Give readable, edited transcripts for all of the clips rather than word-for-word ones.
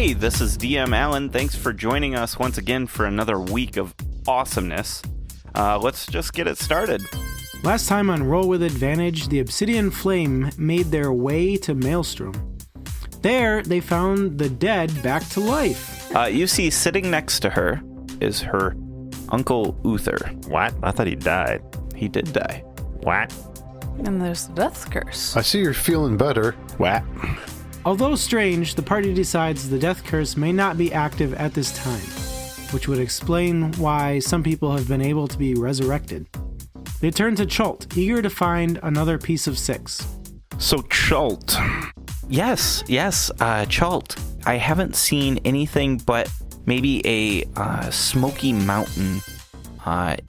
Hey, this is DM Allen. Thanks for joining us once again for another week of awesomeness. Let's just get it started. Last time on Roll with Advantage, the Obsidian Flame made their way to Maelstrom. There, they found the dead back to life. You see, sitting next to her is her Uncle Uther. What? I thought he died. He did die. What? And there's the death curse. I see you're feeling better. What? Although strange, the party decides the death curse may not be active at this time, which would explain why some people have been able to be resurrected. They turn to Chult, eager to find another piece of 6. So, Chult. Yes, Chult. I haven't seen anything but maybe a smoky mountain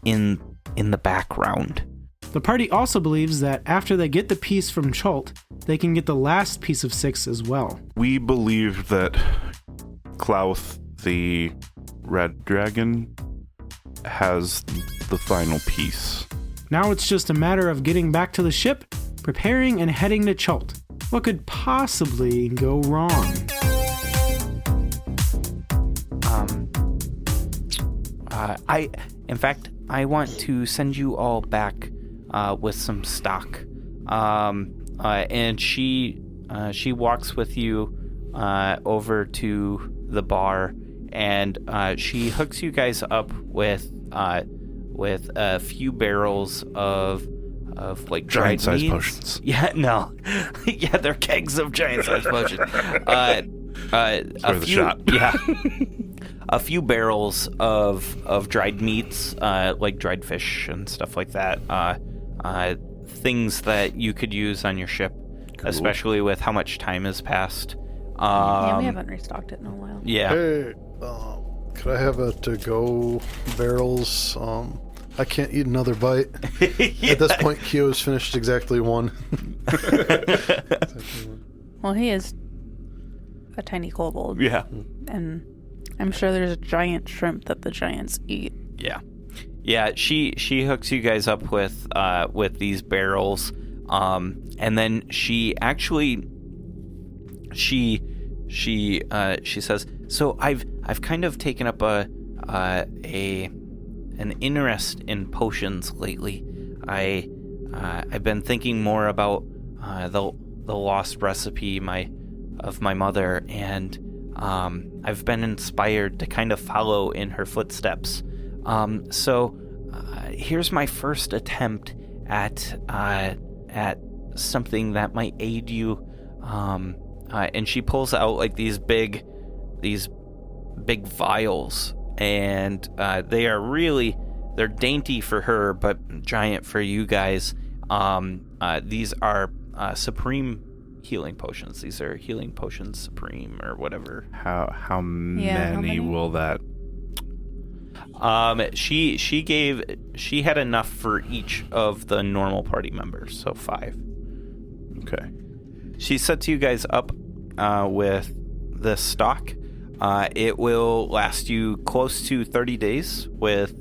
in the background. The party also believes that after they get the piece from Chult, they can get the last piece of 6 as well. We believe that Klauth, the red dragon, has the final piece. Now it's just a matter of getting back to the ship, preparing and heading to Chult. What could possibly go wrong? I want to send you all back with some stock. And she walks with you over to the bar, and she hooks you guys up with a few barrels of like dried Giant-sized meats. potions. Yeah, no, yeah, they're kegs of giant-sized potions. A few barrels of dried meats, like dried fish and stuff like that. Things that you could use on your ship, especially with how much time has passed. Yeah, we haven't restocked it in a while. Yeah. Hey, could I have a to-go barrels? I can't eat another bite. Yeah. At this point, Kyo has finished exactly one. Well, he is a tiny kobold. Yeah. And I'm sure there's a giant shrimp that the giants eat. Yeah, she hooks you guys up with these barrels, and then she actually she says, so I've kind of taken up an interest in potions lately. I've been thinking more about the lost recipe of my mother, and I've been inspired to kind of follow in her footsteps. So here's my first attempt at something that might aid you. And she pulls out like these big vials, and they're dainty for her, but giant for you guys. These are supreme healing potions. These are healing potions supreme or whatever. How many will that? She had enough for each of the normal party members, so 5. Okay. She sets you guys up with this stock. It will last you close to 30 days with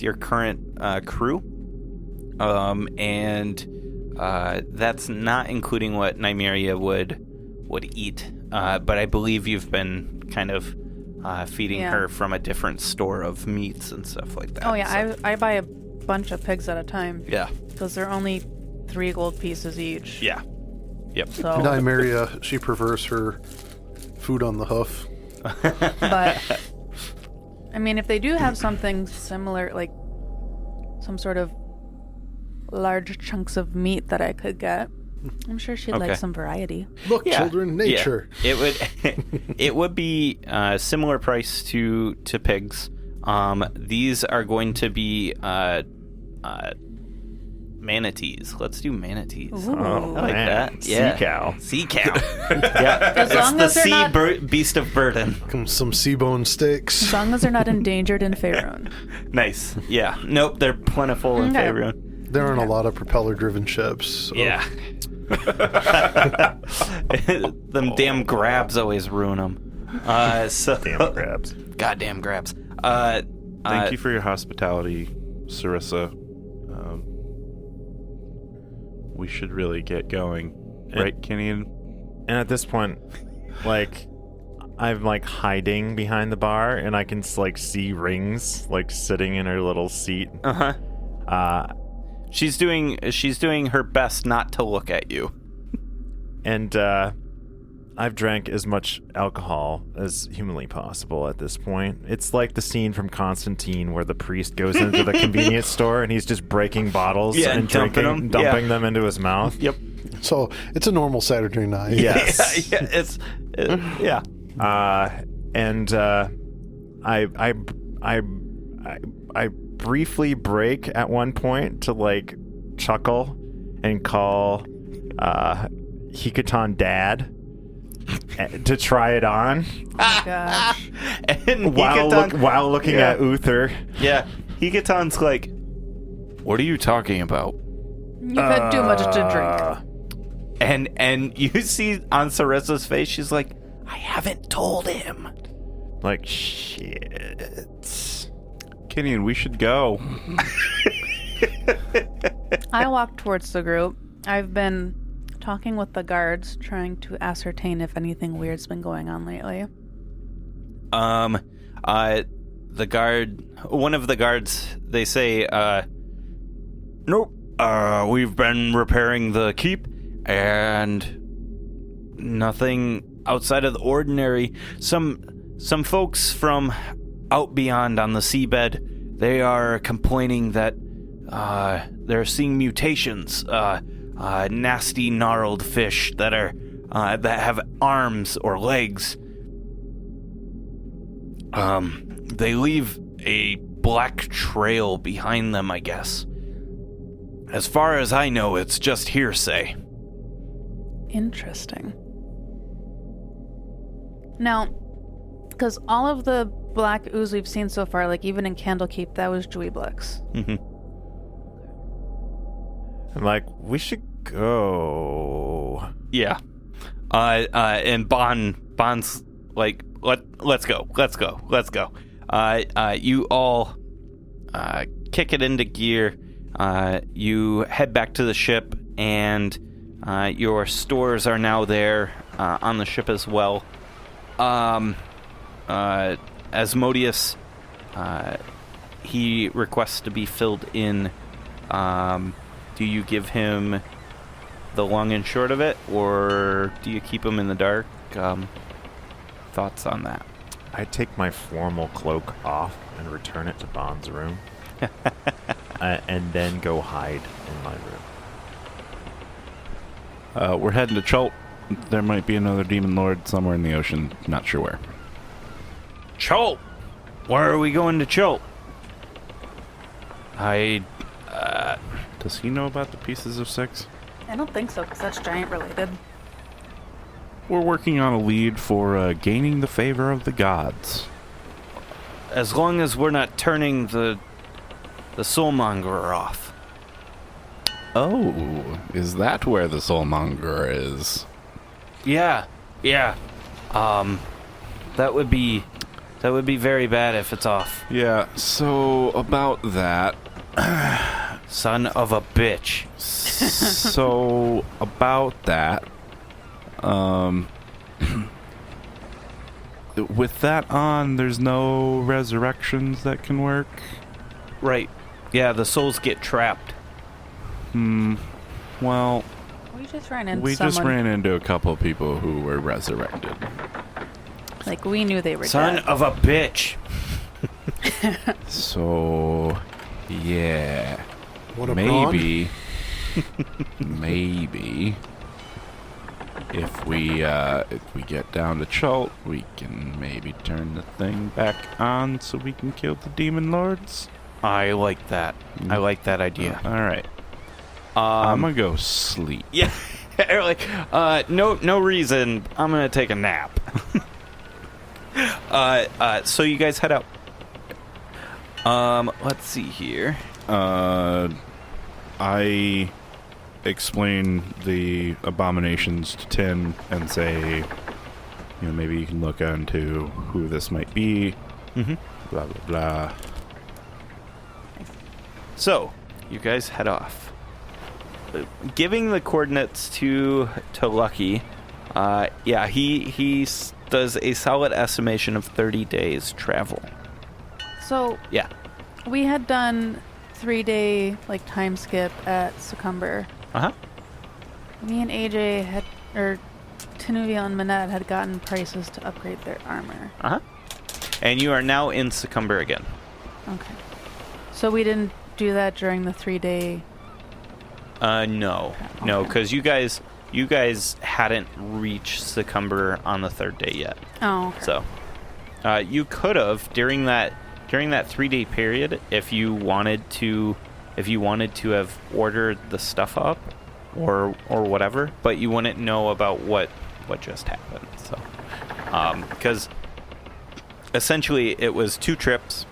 your current crew, and that's not including what Nymeria would eat. But I believe you've been kind of feeding her from a different store of meats and stuff like that. Oh yeah, so. I buy a bunch of pigs at a time. Yeah, because they're only 3 gold pieces each. Yeah. Yep. So Nymeria, she prefers her food on the hoof. But I mean, if they do have something similar, like some sort of large chunks of meat that I could get, I'm sure she'd like some variety. Look, children, nature. Yeah. It would be similar price to pigs. These are going to be manatees. Let's do manatees. Ooh. I like that. Yeah. Sea cow. Yeah. As long as they're not beast of burden. Some C-bone steaks. As long as they're not endangered in Faerun. Nice. Yeah. Nope, they're plentiful in Faerun. There aren't a lot of propeller-driven ships. So. Yeah. Them damn grabs always ruin them. Damn grabs. Goddamn grabs. Thank you for your hospitality, Sarissa. We should really get going. Right, Kenny? And at this point, like, I'm like hiding behind the bar, and I can like see Rings like sitting in her little seat. She's doing her best not to look at you. And I've drank as much alcohol as humanly possible at this point. It's like the scene from Constantine where the priest goes into the convenience store and he's just breaking bottles and dumping them into his mouth. Yep. So it's a normal Saturday night. Yes. Yeah. I briefly break at one point to like chuckle and call Hikaton Dad to try it on. Oh, gosh. And while looking at Uther. Yeah. Hikaton's like, what are you talking about? You've had too much to drink. And you see on Sarissa's face, she's like, I haven't told him. Like, shit. Kenyon, we should go. I walk towards the group. I've been talking with the guards, trying to ascertain if anything weird's been going on lately. One of the guards, they say, nope, we've been repairing the keep, and nothing outside of the ordinary. Some folks from out beyond on the seabed, they are complaining that they're seeing mutations, nasty gnarled fish that have arms or legs. They leave a black trail behind them, I guess. As far as I know, it's just hearsay. Interesting. Now, because all of the black ooze we've seen so far, like even in Candlekeep, that was Dweeblix. Mm-hmm. I'm like, we should go. Yeah. And Bond's like, let's go. You all kick it into gear. You head back to the ship, and your stores are now there on the ship as well. Asmodeus, he requests to be filled in. Do you give him the long and short of it, or do you keep him in the dark? Thoughts on that? I take my formal cloak off and return it to Bond's room. And then go hide in my room. We're heading to Chult. There might be another demon lord somewhere in the ocean. Not sure where. Chult! Where are we going to Chult? Does he know about the Pieces of Six? I don't think so, because that's giant related. We're working on a lead for gaining the favor of the gods. As long as we're not turning the soulmonger off. Oh, is that where the soulmonger is? Yeah. That would be very bad if it's off. Yeah, so about that. Son of a bitch. So about that. With that on, there's no resurrections that can work. Right. Yeah, the souls get trapped. Well, We just ran into we someone. just ran into a couple of people who were resurrected. Like, we knew they were Son dead. of a bitch. So, yeah. What a Maybe if we get down to Chult, we can maybe turn the thing back on so we can kill the demon lords. I like that. I like that idea. All right. I'm gonna go sleep. Yeah. Like, no reason. I'm gonna take a nap. So you guys head out. Let's see here. I explain the abominations to Tim and say, maybe you can look into who this might be. Mm-hmm. Blah, blah, blah. So, you guys head off. Giving the coordinates to Lucky, Yeah, he does a solid estimation of 30 days travel. So Yeah. we had done 3-day like time skip at Succumber. Uh-huh. Me and AJ had, or Tenuvia and Manette had gotten prices to upgrade their armor. Uh-huh. And you are now in Succumber again. Okay. So we didn't do that during the 3-day. No. Okay. No, because you guys hadn't reached Succumber on the 3rd day yet. Oh. Okay. So, you could have during that 3-day period if you wanted to have ordered the stuff up or whatever, but you wouldn't know about what just happened. So, because essentially it was 2 trips,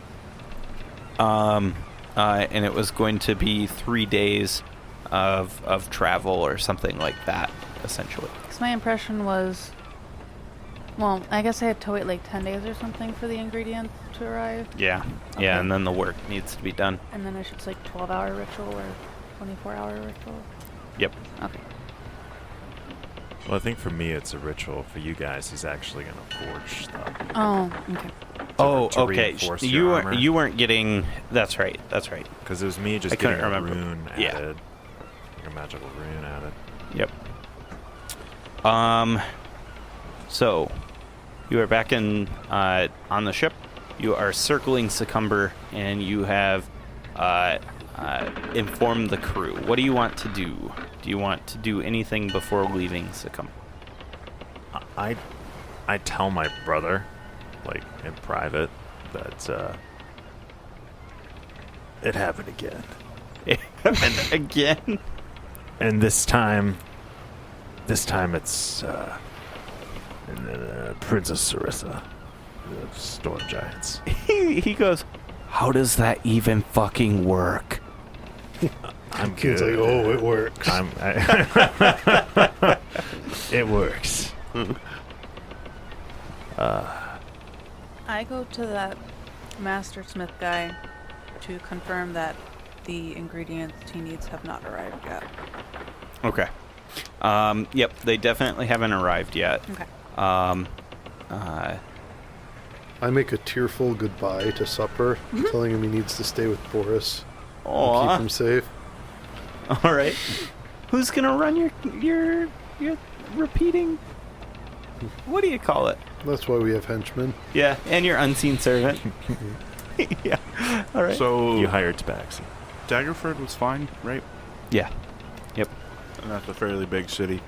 and it was going to be 3 days of travel or something like that, essentially. Because my impression was, well, I guess I had to wait like 10 days or something for the ingredients to arrive. Yeah. Okay. Yeah, and then the work needs to be done. And then it's like 12-hour ritual or 24-hour ritual. Yep. Okay. Well, I think for me it's a ritual. For you guys, he's actually going to forge stuff. Oh, okay. To Okay. reinforce your armor. You weren't getting. That's right. Because it was me just I couldn't getting a remember. rune Yeah. added. Like a magical rune added. Yep. So, you are back in on the ship. You are circling Succumber, and you have informed the crew. What do you want to do? Do you want to do anything before leaving Succumber? I tell my brother, like in private, that it happened again. It happened again. And this time it's Princess Sarissa, the Storm Giants. He goes, how does that even fucking work? I'm Kid's good. like, oh, it works. It works. I go to that Master Smith guy to confirm that the ingredients he needs have not arrived yet. Okay. Yep, they definitely haven't arrived yet. Okay. I make a tearful goodbye to Supper, telling him he needs to stay with Boris and keep him safe. All right. Who's gonna run your repeating? What do you call it? That's why we have henchmen. Yeah, and your unseen servant. Yeah. All right. So You hired Tabaxi. Daggerford was fine, right? Yeah. Yep. And that's a fairly big city.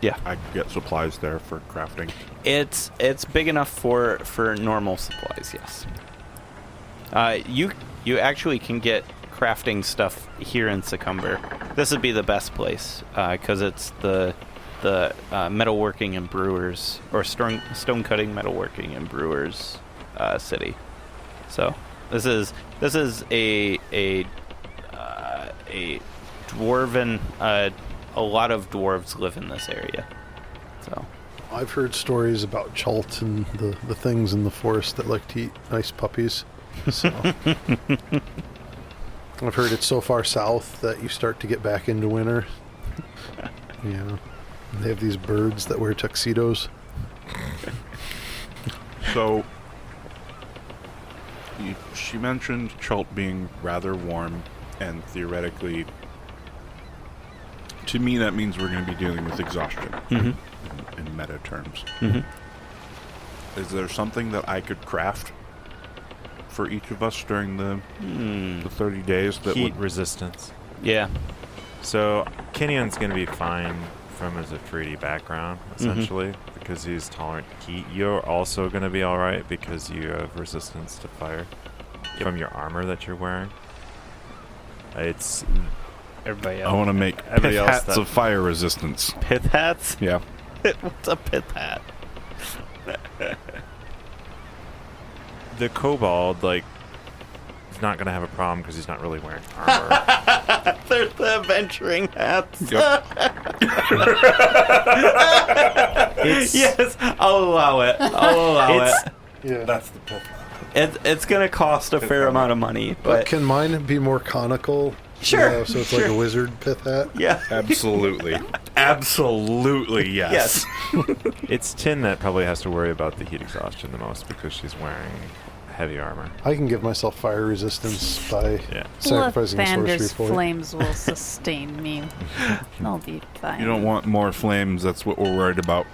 Yeah. I could get supplies there for crafting. It's big enough for normal supplies. Yes. You actually can get crafting stuff here in Succumber. This would be the best place because it's the metalworking and brewers, or stone cutting, metalworking and brewers city. So this is a dwarven. A lot of dwarves live in this area. So I've heard stories about Chult and the things in the forest that like to eat nice puppies. So I've heard it's so far south that you start to get back into winter. Yeah. They have these birds that wear tuxedos. So she mentioned Chult being rather warm, and theoretically, to me, that means we're going to be dealing with exhaustion in meta terms. Is there something that I could craft for each of us during the 30 days that Heat would... resistance. yeah. So Kenion's going to be fine from his 3D background, essentially, because he's tolerant to heat. You're also going to be all right because you have resistance to fire from your armor that you're wearing. It's Everybody I else. want to make Everybody pith else hats that- of fire resistance. Pith hats. Yeah. What's a pith hat? the kobold, like, he's not going to have a problem because he's not really wearing armor. They're the adventuring hats. Yep. Yes, I'll allow it. I'll allow It's- it. Yeah. That's the pith hat. It's gonna cost a fair amount of money, But but can mine be more conical? Sure, So it's like sure. a wizard pith hat? yeah. Absolutely. Absolutely, yes. It's Tin that probably has to worry about the heat exhaustion the most because she's wearing heavy armor. I can give myself fire resistance by Yeah. sacrificing a sorcery Lathander's point. flames will sustain me. I'll be fine. You don't want more flames. That's what we're worried about.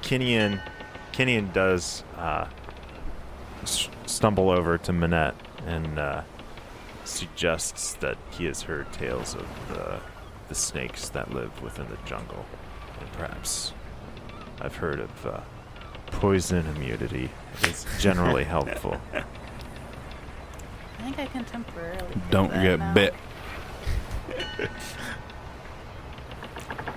Kinian does stumble over to Minette and suggests that he has heard tales of the snakes that live within the jungle, and perhaps I've heard of poison immunity is generally helpful. I think I can temporarily. do Don't that get now. bit.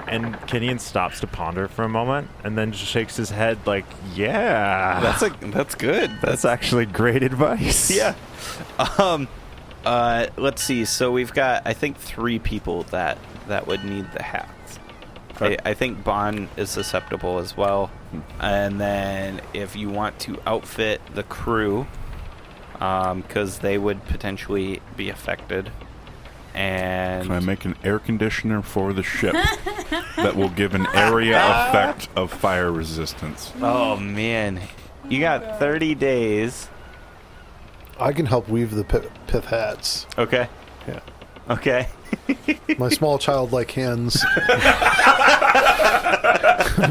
And Kinian stops to ponder for a moment, and then just shakes his head like, "Yeah, That's good. that's actually great advice." Yeah. Let's see. So we've got, I think, 3 people that would need the hats. I think Bon is susceptible as well. And then if you want to outfit the crew, because they would potentially be affected. And Can I make an air conditioner for the ship that will give an area effect of fire resistance? oh man, you got 30 days. I can help weave the pith hats. Okay. Yeah. Okay. My small childlike hands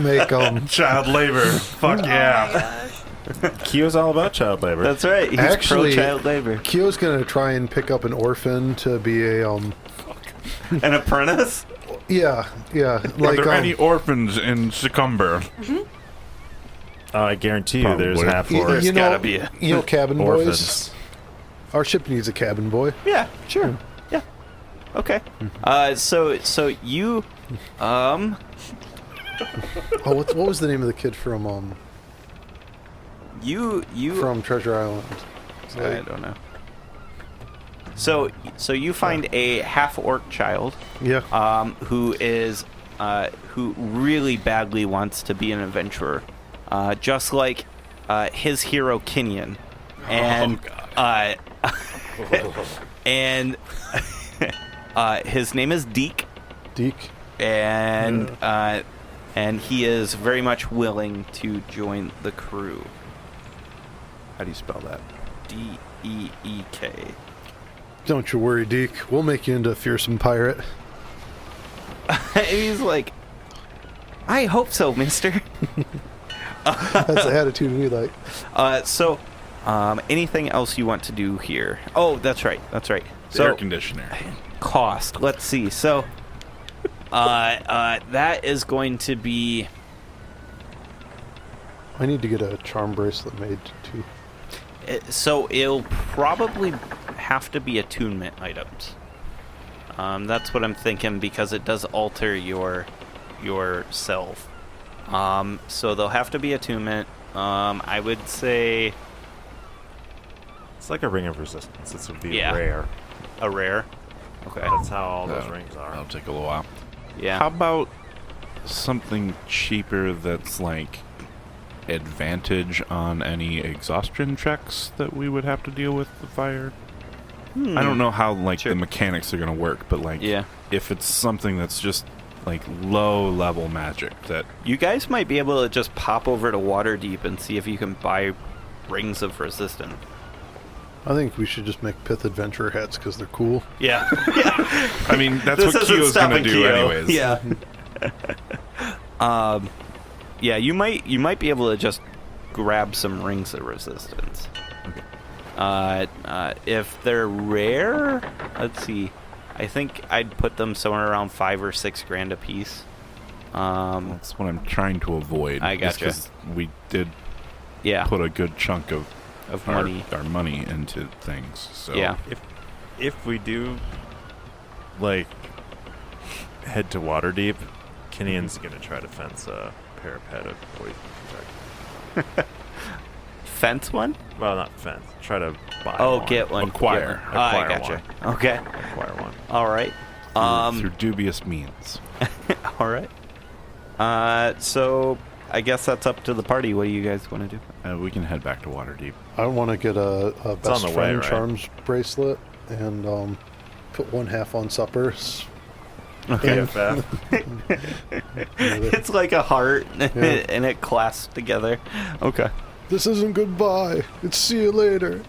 make Child labor. Fuck yeah. Kyo's all about child labor. That's right. He's Actually- pro-child labor. Kyo's gonna try and pick up an orphan to be a An apprentice? yeah Are there any orphans in Succumber? I guarantee you, there's Probably. half you, orcs. you know gotta be a- you know cabin boys. Orphans. Our ship needs a cabin boy. Yeah, sure. Yeah. Okay. So you Oh, what was the name of the kid from you from Treasure Island? It's I like- don't know. So you find a half-orc child yeah. who is who really badly wants to be an adventurer, just like his hero Kinian, and and his name is Deke, Deke. and he is very much willing to join the crew. How do you spell that? Deek. Don't you worry, Deke. We'll make you into a fearsome pirate. He's like, I hope so, mister. That's the attitude we like. So, anything else you want to do here? Oh, that's right. Air So, conditioner. cost. Let's see. So, that is going to be. I need to get a charm bracelet made too. So it'll probably have to be attunement items. That's what I'm thinking because it does alter your self. So they'll have to be attunement. I would say It's like a ring of resistance. This would be Yeah. rare. a rare. Okay. That's how all those rings are. That'll take a little while. Yeah. How about something cheaper that's like advantage on any exhaustion checks that we would have to deal with the fire? I don't know how like Sure. the mechanics are gonna work, but like Yeah. if it's something that's just like low level magic that You guys might be able to just pop over to Waterdeep and see if you can buy rings of resistance. I think we should just make pith adventurer hats because they're cool. Yeah. I mean that's This what isn't Kyo's gonna stopping do Kyo. anyways. Yeah. Yeah, you might be able to just grab some rings of resistance. Okay. If they're rare, let's see. I think I'd put them somewhere around $5 or $6 grand a piece. That's what I'm trying to avoid. I is gotcha. 'cause we did Yeah, put a good chunk of money. our money into things. So Yeah. If we do, like, head to Waterdeep, Kinian's gonna try to fence a parapet of poison protection. Fence one? Well, not fence. Try to buy Oh, one. get one. Acquire. Get one. I Acquire gotcha. Okay. Acquire one. All right. through dubious means. All right. So I guess that's up to the party. What do you guys want to do? We can head back to Waterdeep. I want to get a best on the way, friend right? charms bracelet and put one half on suppers. Okay. And It's like a heart, and it clasps together. Okay. this isn't goodbye. It's see you later.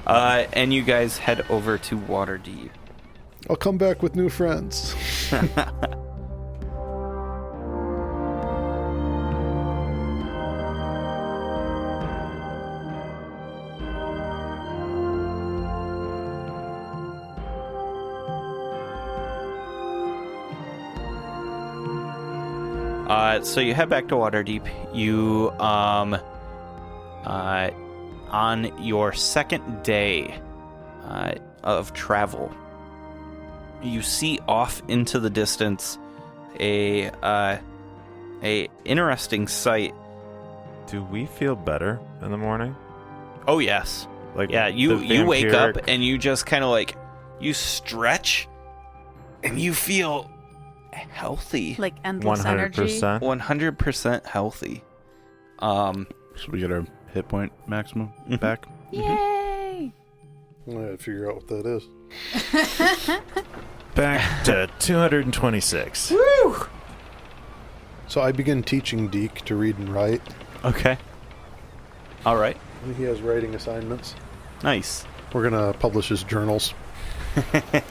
And you guys head over to Waterdeep. I'll come back with new friends. So you head back to Waterdeep. You, on your second day of travel, you see off into the distance a interesting sight. Do we feel better in the morning? Oh yes, Like yeah. You the wake up vampiric- and you just kind of like you stretch, and you feel healthy. Like endless energy. 100%. 100% healthy. So we get our hit point maximum back. Yay! I gotta figure out what that is. Back to 226. So I begin teaching Deke to read and write. Okay. All right. He has writing assignments. Nice. We're gonna publish his journals.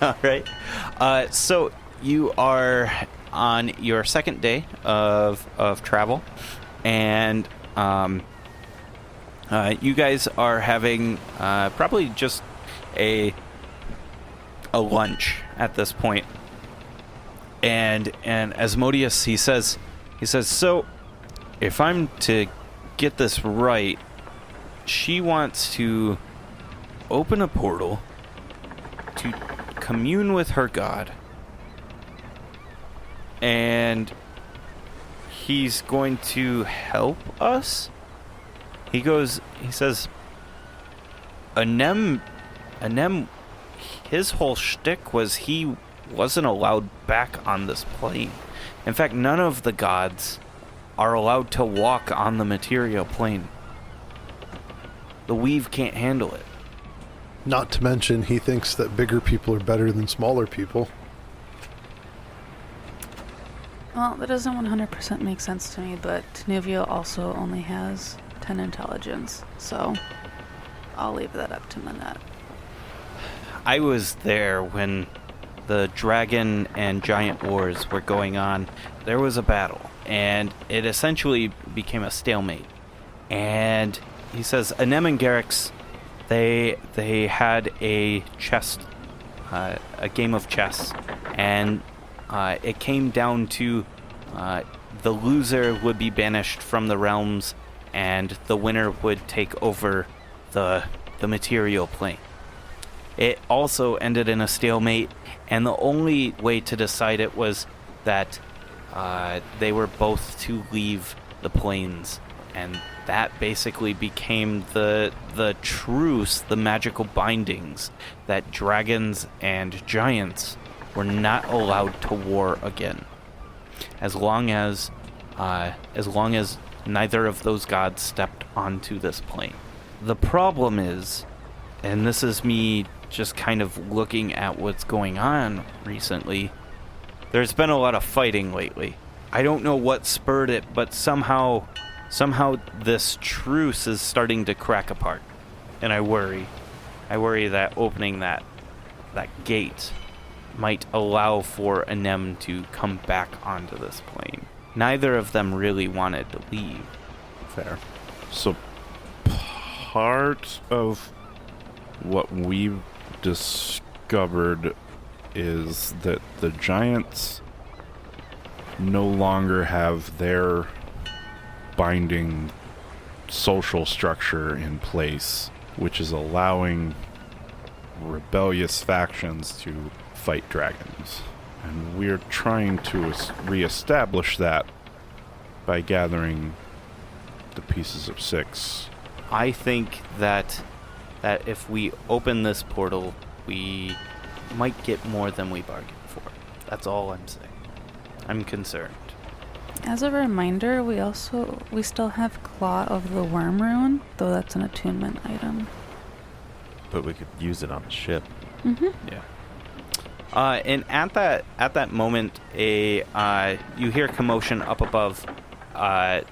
All right. So you are on your second day of travel, and you guys are having probably just a lunch at this point. And Asmodeus, he says, so if I'm to get this right, she wants to open a portal to commune with her god, and he's going to help us. He says, Anem, his whole shtick was he wasn't allowed back on this plane. In fact, none of the gods are allowed to walk on the material plane. The weave can't handle it. Not to mention, he thinks that bigger people are better than smaller people. Well, that doesn't 100% make sense to me, but Tenuvia also only has 10 intelligence, so I'll leave that up to Manette. I was there when the dragon and giant wars were going on. There was a battle, and it essentially became a stalemate. And he says, Anem and Garrix, they had a chess, a game of chess, and it came down to the loser would be banished from the realms, and the winner would take over the material plane. It also ended in a stalemate, and the only way to decide it was that they were both to leave the planes, and that basically became the truce, the magical bindings, that dragons and giants were not allowed to war again, as long as neither of those gods stepped onto this plane. The problem is, and this is me just kind of looking at what's going on recently, there's been a lot of fighting lately. I don't know what spurred it, but somehow this truce is starting to crack apart, and I worry that opening that gate might allow for Anem to come back onto this plane. Neither of them really wanted to leave. Fair. So part of what we've discovered is that the giants no longer have their binding social structure in place, which is allowing rebellious factions to fight dragons. And we're trying to reestablish that by gathering the pieces of 6. I think that if we open this portal, we might get more than we bargained for. That's all I'm saying. I'm concerned. As a reminder, we still have Claw of the Worm Rune, though that's an attunement item. But we could use it on the ship. Mm-hmm. Yeah. And at that moment, you hear commotion up above, on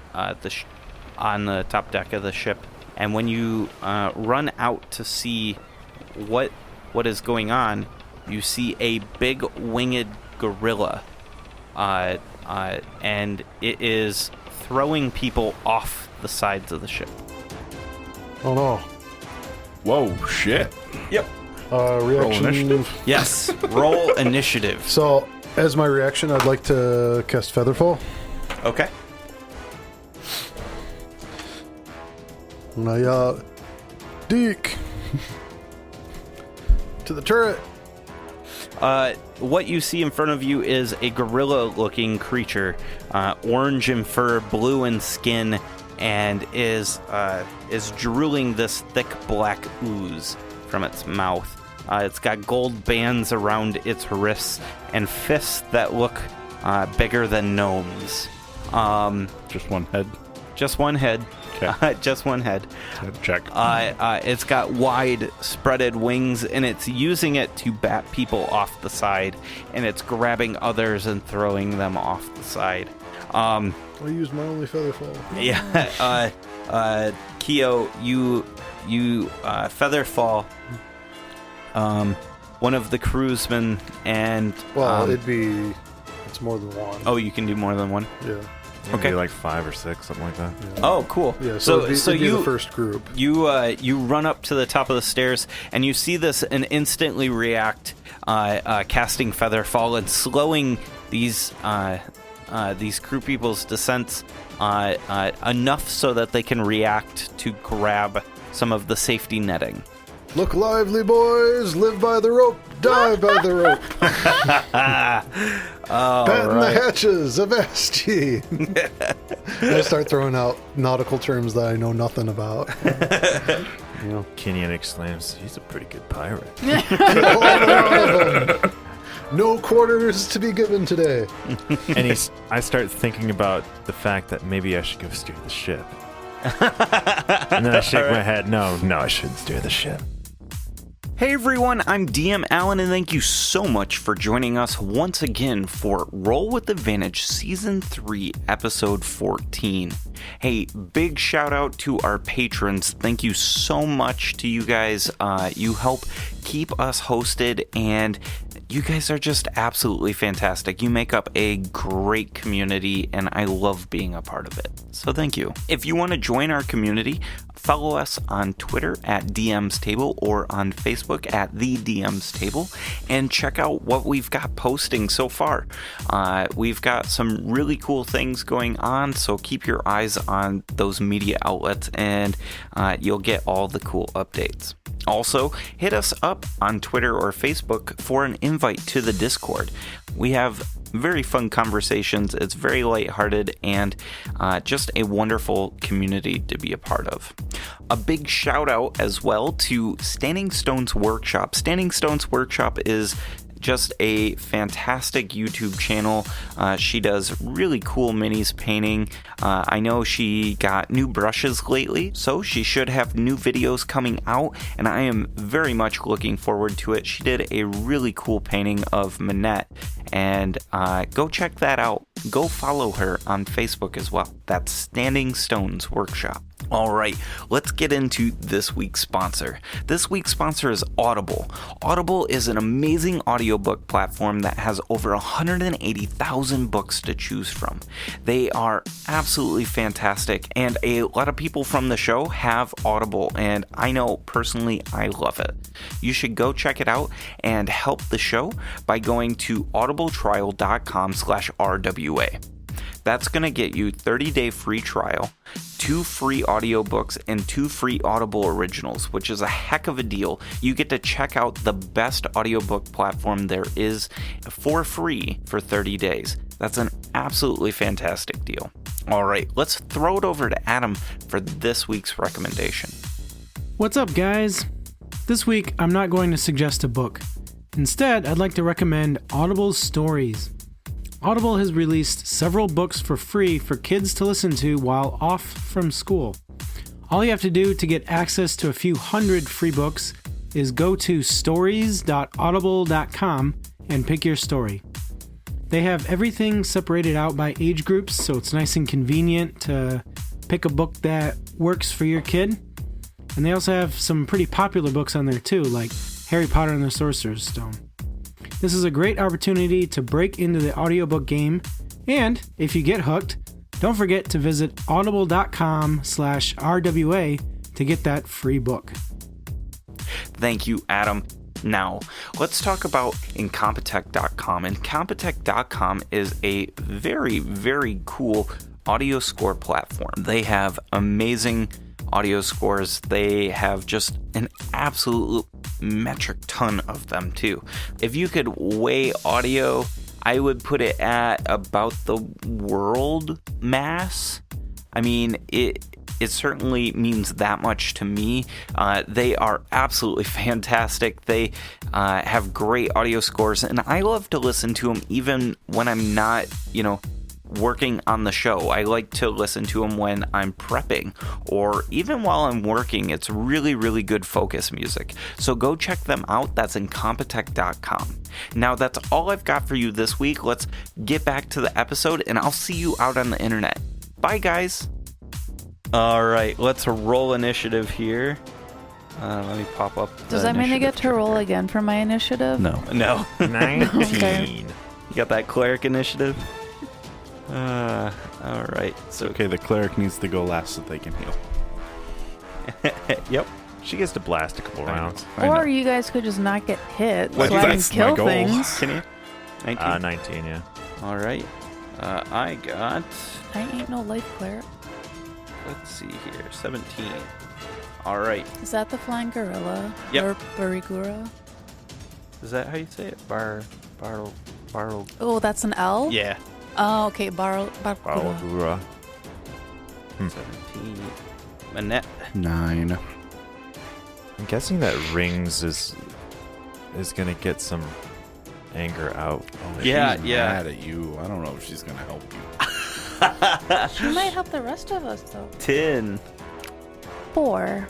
the top deck of the ship. And when you run out to see what is going on, you see a big winged gorilla, and it is throwing people off the sides of the ship. Oh no. Whoa, shit. Yep. Reaction. Initiative? Yes. Roll initiative. So, as my reaction, I'd like to cast Featherfall. Okay. Deke. To the turret. What you see in front of you is a gorilla-looking creature, orange in fur, blue in skin, and is drooling this thick black ooze from its mouth. It's got gold bands around its wrists and fists that look bigger than gnomes. Just one head. Just one head. Okay. Just one head. Head check. It's got wide, spreaded wings, and it's using it to bat people off the side, and it's grabbing others and throwing them off the side. I use my only Featherfall. Yeah. Keo, you Featherfall. One of the crewsmen and Well, it's more than one. oh, you can do more than one. Yeah. Okay. Maybe like 5 or 6, something like that. Oh, cool. Yeah. So it'd be you the first group. You run up to the top of the stairs and you see this and instantly react, casting Featherfall and slowing these crew people's descents enough so that they can react to grab some of the safety netting. Look lively, boys! Live by the rope, die by the rope. Batten the hatches, avast ye! I start throwing out nautical terms that I know nothing about. Kenyon exclaims, "He's a pretty good pirate." No quarters to be given today. And I start thinking about the fact that maybe I should go steer the ship. And then I shake my head. No, I shouldn't steer the ship. Hey everyone, I'm DM Allen, and thank you so much for joining us once again for Roll with Advantage Season 3, Episode 14. Hey, big shout out to our patrons. Thank you so much to you guys. You help keep us hosted, and you guys are just absolutely fantastic. You make up a great community, and I love being a part of it. So thank you. If you want to join our community, follow us on Twitter at DM's Table or on Facebook at The DM's Table, and check out what we've got posting so far. We've got some really cool things going on, so keep your eyes on those media outlets, and you'll get all the cool updates. Also, hit us up on Twitter or Facebook for an invite to the Discord. We have very fun conversations. It's very lighthearted and just a wonderful community to be a part of. A big shout out as well to Standing Stones Workshop. Standing Stones Workshop is just a fantastic YouTube channel. She does really cool minis painting. I know she got new brushes lately, so she should have new videos coming out, and I am very much looking forward to it. She did a really cool painting of Manette, and go check that out. Go follow her on Facebook as well. That's Standing Stones Workshop. All right, let's get into this week's sponsor. This week's sponsor is Audible. Audible is an amazing audiobook platform that has over 180,000 books to choose from. They are absolutely fantastic, and a lot of people from the show have Audible, and I know personally I love it. You should go check it out and help the show by going to audibletrial.com/RWA. That's going to get you 30-day free trial, 2 free audiobooks, and 2 free Audible originals, which is a heck of a deal. You get to check out the best audiobook platform there is for free for 30 days. That's an absolutely fantastic deal. All right, let's throw it over to Adam for this week's recommendation. What's up, guys? This week, I'm not going to suggest a book. Instead, I'd like to recommend Audible's Stories. Audible has released several books for free for kids to listen to while off from school. All you have to do to get access to a few hundred free books is go to stories.audible.com and pick your story. They have everything separated out by age groups, so it's nice and convenient to pick a book that works for your kid. And they also have some pretty popular books on there too, like Harry Potter and the Sorcerer's Stone. This is a great opportunity to break into the audiobook game, and if you get hooked, don't forget to visit audible.com/RWA to get that free book. Thank you, Adam. Now, let's talk about Incompetech.com. Incompetech.com is a very, very cool audio score platform. They have amazing audio scores. They have just an absolute metric ton of them, too. If you could weigh audio, I would put it at about the world mass. I mean, it certainly means that much to me. They are absolutely fantastic. They have great audio scores, and I love to listen to them even when I'm not, working on the show. I like to listen to them when I'm prepping or even while I'm working. It's really, really good focus music. So go check them out. That's Incompetech.com. Now, that's all I've got for you this week. Let's get back to the episode, and I'll see you out on the internet. Bye, guys. All right, let's roll initiative here. Let me pop up. Does that mean I get to roll again for my initiative? No. 19. Okay. You got that cleric initiative? All right. So Okay, the cleric needs to go last so they can heal. Yep. She gets to blast a couple rounds. I know. Or you guys could just not get hit Well, so I can that's my kill goal. things. Can you? 19. 19, yeah. All right. I got. I ain't no life cleric. Let's see here. 17. All right. Is that the flying gorilla? Yep. Or Barigura? Is that how you say it? Barrow. Oh, that's an L? Yeah. Oh, okay. Barigura. Balagura. 17. Manette. 9. I'm guessing that Rings is gonna get some anger out. Oh, Yeah, she's yeah. mad at you. I don't know if she's gonna help you. She might help the rest of us, though. 10. 4.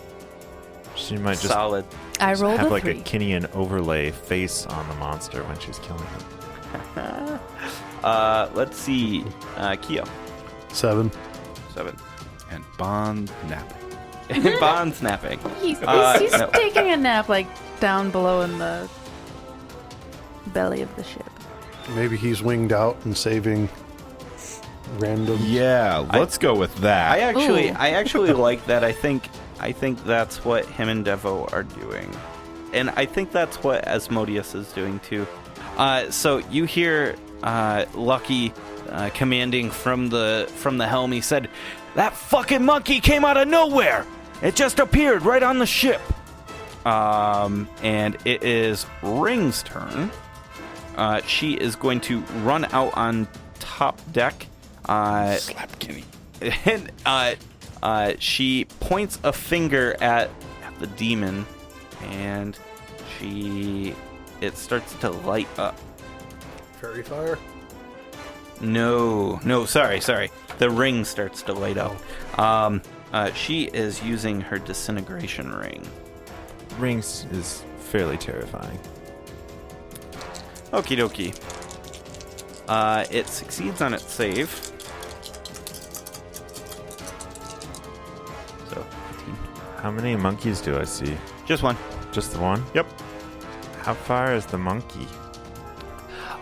She might just Solid. I rolled have a like 3. a Kinnian overlay face on the monster when she's killing him. Let's see. Keo. 7. 7. And Bond napping. Bond snapping. He's No. taking a nap, like, down below in the belly of the ship. Maybe he's winged out and saving random. Yeah, let's go with that. I actually Ooh. like that. I think that's what him and Devo are doing, and I think that's what Asmodeus is doing too. So you hear Lucky commanding from the helm. He said, "That fucking monkey came out of nowhere. It just appeared right on the ship." And it is Ring's turn. She is going to run out on top deck. Slap Kenny. And she points a finger at the demon, and it starts to light up. Fairy fire? No, sorry. The ring starts to light up. She is using her disintegration ring. Rings is fairly terrifying. Okie dokie. It succeeds on its save. So, 18. How many monkeys do I see? Just one. Just the one? Yep. How far is the monkey?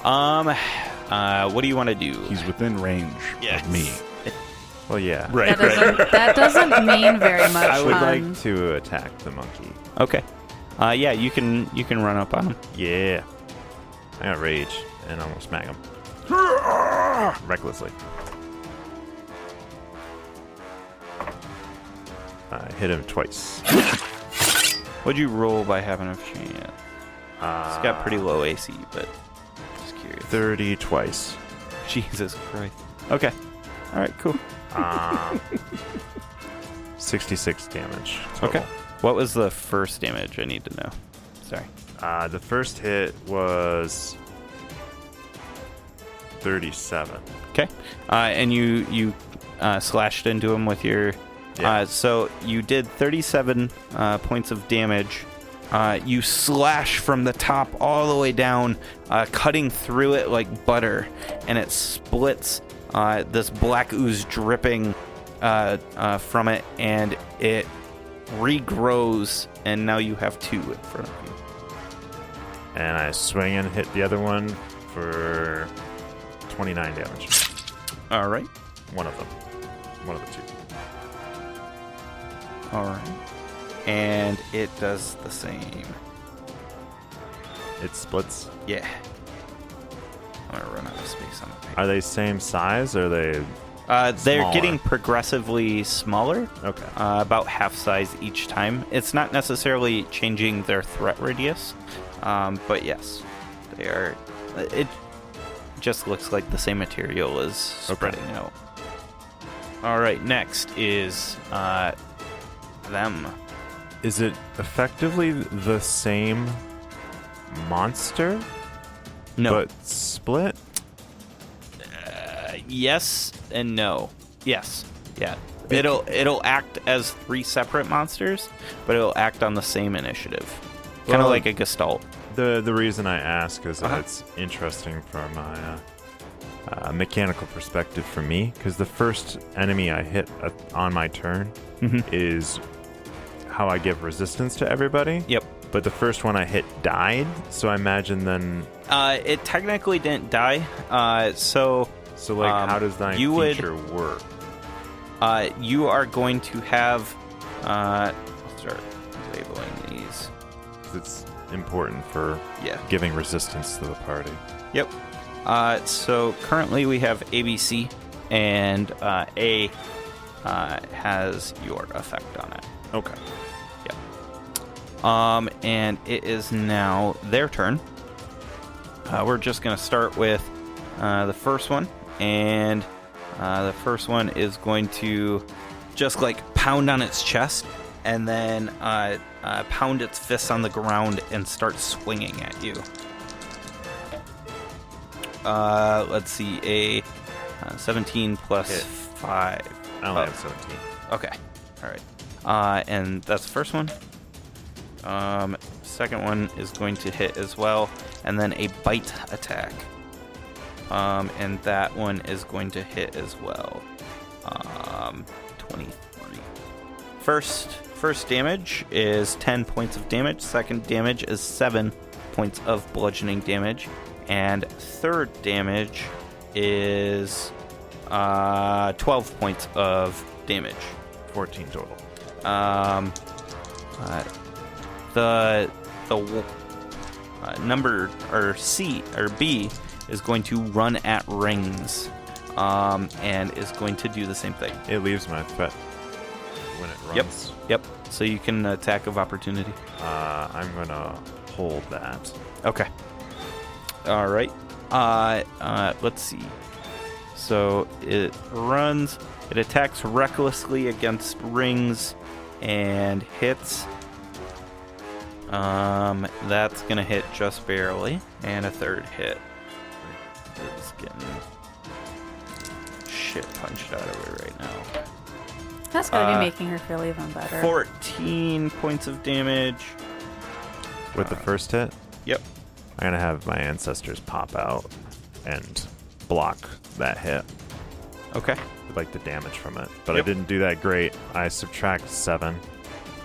What do you want to do? He's within range of me. Well, yeah. Right. That doesn't mean very much. I would like hon. to attack the monkey. Okay. Yeah, you can run up on him. Yeah. I got rage and almost smack him. Recklessly. I hit him twice. What'd you roll by having a chance? It's got pretty low AC, but just curious. 30 twice. Jesus Christ. Okay. All right. Cool. 66 damage total. Okay. What was the first damage? I need to know. Sorry. The first hit was 37. Okay. And you slashed into him with your. Yeah. So you did 37 points of damage. You slash from the top all the way down, cutting through it like butter, and it splits. This black ooze dripping from it, and it regrows, and now you have 2 in front of you. And I swing and hit the other one for 29 damage. All right. One of them. One of the 2. All right. And it does the same. It splits. Yeah. I'm going to run out of space on the paper. Are they same size, or are they... They're smaller? getting progressively smaller. Okay. About half size each time. It's not necessarily changing their threat radius, but yes, they are. It just looks like the same material is spreading out. All right, next is them. Is it effectively the same monster, No. but split? Yes and no. Yes. Yeah. It'll act as 3 separate monsters, but it'll act on the same initiative. Kind of Well, like a Gestalt. The reason I ask is that it's interesting from a mechanical perspective for me, because the first enemy I hit on my turn is how I give resistance to everybody. Yep. But the first one I hit died, so I imagine then... It technically didn't die. So how does that feature work? you are going to have... I'll start labeling these. It's important for Yeah. giving resistance to the party. Yep. So currently we have ABC, and A has your effect on it. Okay. And it is now their turn. We're just going to start with the first one, and the first one is going to just like pound on its chest, and then pound its fists on the ground and start swinging at you. Let's see, a 17 plus Hit. 5. I only have 17. Okay. All right. And that's the first one. Second one is going to hit as well, and then a bite attack. And that one is going to hit as well. 23. First damage is 10 points of damage. Second damage is 7 points of bludgeoning damage. And third damage is 12 points of damage. 14 total. The number or C or B is going to run at rings, and is going to do the same thing. It leaves my threat when it runs. Yep. So you can attack of opportunity. I'm gonna hold that. Okay. All right. Let's see. So it runs. It attacks recklessly against rings and hits. That's gonna hit just barely, and a third hit. It's getting shit punched out of it right now. That's gotta be making her feel even better. 14 points of damage. With the first hit, Yep. I'm gonna have my ancestors pop out and block that hit, Okay. like the damage from it. But Yep. I didn't do that great. I subtract 7.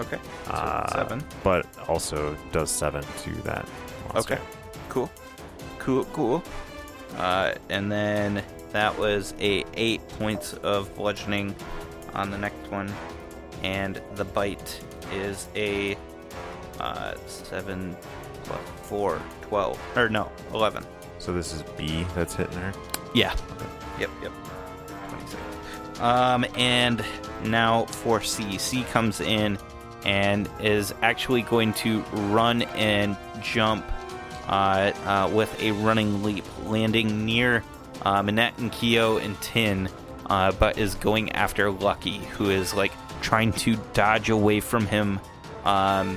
Okay. So 7. But also does 7 to that monster. Okay. Cool. And then that was a 8 points of bludgeoning on the next one, and the bite is a 7 plus 4, 12. Or no, 11. So this is B that's hitting her. Yeah. Yep. 26. And now for C. C comes in and is actually going to run and jump with a running leap, landing near Minette and Kyo and Tin, but is going after Lucky, who is like trying to dodge away from him around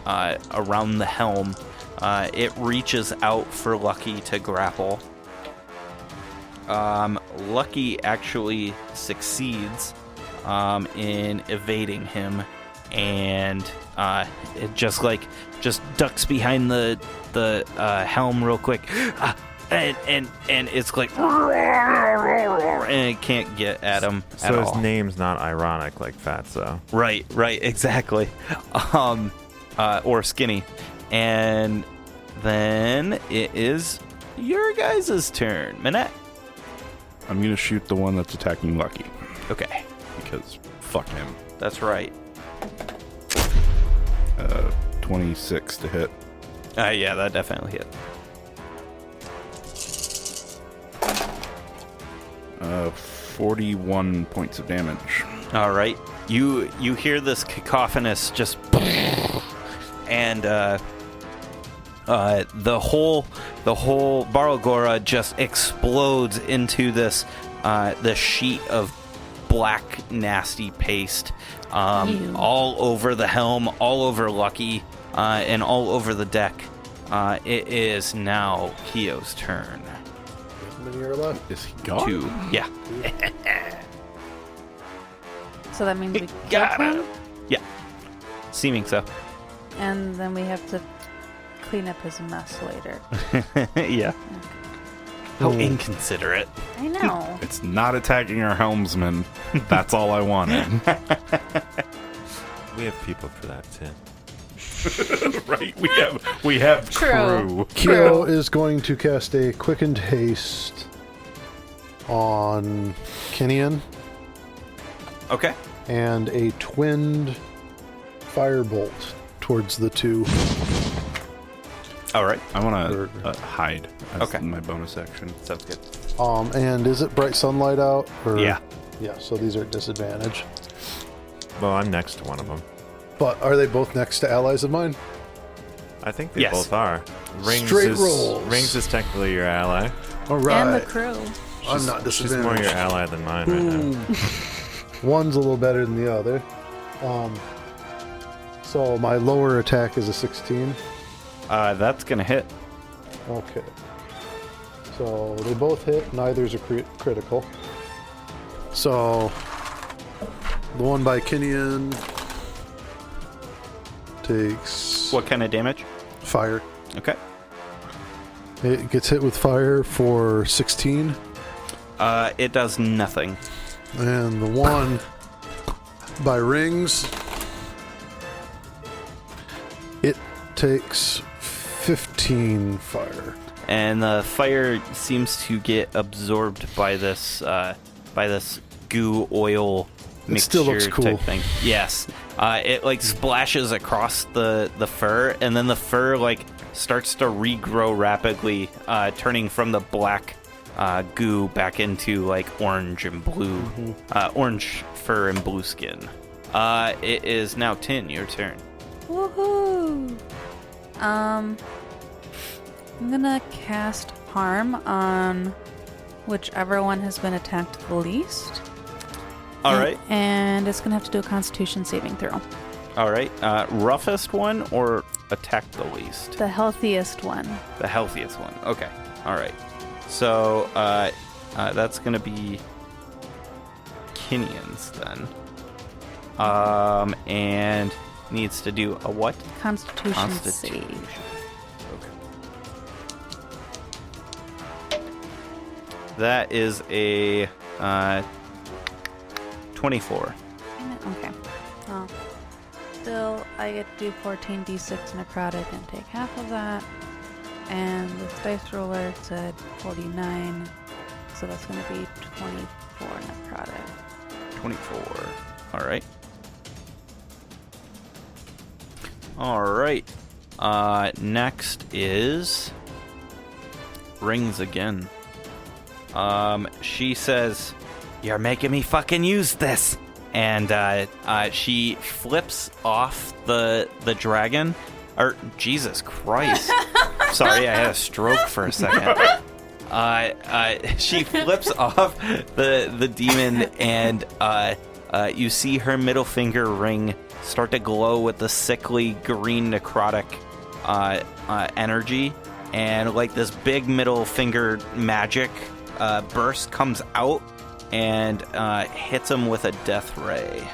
the helm. It reaches out for Lucky to grapple. Lucky actually succeeds in evading him and it just ducks behind the helm real quick, and it's like, and it can't get at him at So his all. name's not ironic like Fatso. Right, exactly. Or skinny. And then it is your guys' turn. Minette. I'm going to shoot the one that's attacking Lucky. Okay, Because fuck him. that's right. 26 to hit. Yeah, that definitely hit. 41 points of damage. All right. You hear this cacophonous just, and the whole Barlgora just explodes into this sheet of black nasty paste, all over the helm, all over Lucky, and all over the deck. It is now Kyo's turn. How many are left? Is he gone? 2. Yeah. So that means we Got kill him. him, Yeah. Seeming so. and then we have to clean up his mess later. Yeah. How inconsiderate. I know. It's not attacking our helmsman. That's all I wanted. We have people for that too. Right? We have True. crew. Kyo is going to cast a quickened haste on Kinian Okay. and a twinned firebolt towards the two. All right. I want to hide as Okay. my bonus action. Sounds good. And is it bright sunlight out? Or? Yeah. Yeah, so these are at disadvantage. Well, I'm next to one of them. But are they both next to allies of mine? I think they Yes. both are. Straight rolls. Rings is technically your ally. All right. And the crew. I'm not She's more your disadvantaged. ally than mine right now. One's a little better than the other. So my lower attack is a 16. That's gonna hit. Okay. So they both hit. Neither's a critical. So the one by Kinian takes What kind of damage? fire. Okay. It gets hit with fire for 16. It does nothing. And the one by rings, it takes 15 fire. And the fire seems to get absorbed by this goo oil It mixture still looks cool. type thing. Yes. It like splashes across the fur, and then the fur like starts to regrow rapidly, turning from the black goo back into like orange and blue, orange fur and blue skin. It is now Tin, your turn. Woohoo! I'm gonna cast Harm on whichever one has been attacked the least. All right. And it's gonna have to do a Constitution saving throw. All right. Roughest one or attack the least? The healthiest one. The healthiest one. Okay. All right. So that's gonna be Kinian's then. And needs to do a what? Constitution save. Okay. That is a 24. Okay. Well, still, I get to do 14d6 necrotic and take half of that. And this dice roller said 49, so that's going to be 24 necrotic. 24. All right. All right. Next is Rings again. She says, "You're making me fucking use this," and she flips off the dragon. Or Jesus Christ! Sorry, I had a stroke for a second. She flips off the demon, and you see her middle finger ring start to glow with the sickly green necrotic energy, and like this big middle finger magic burst comes out and hits him with a death ray.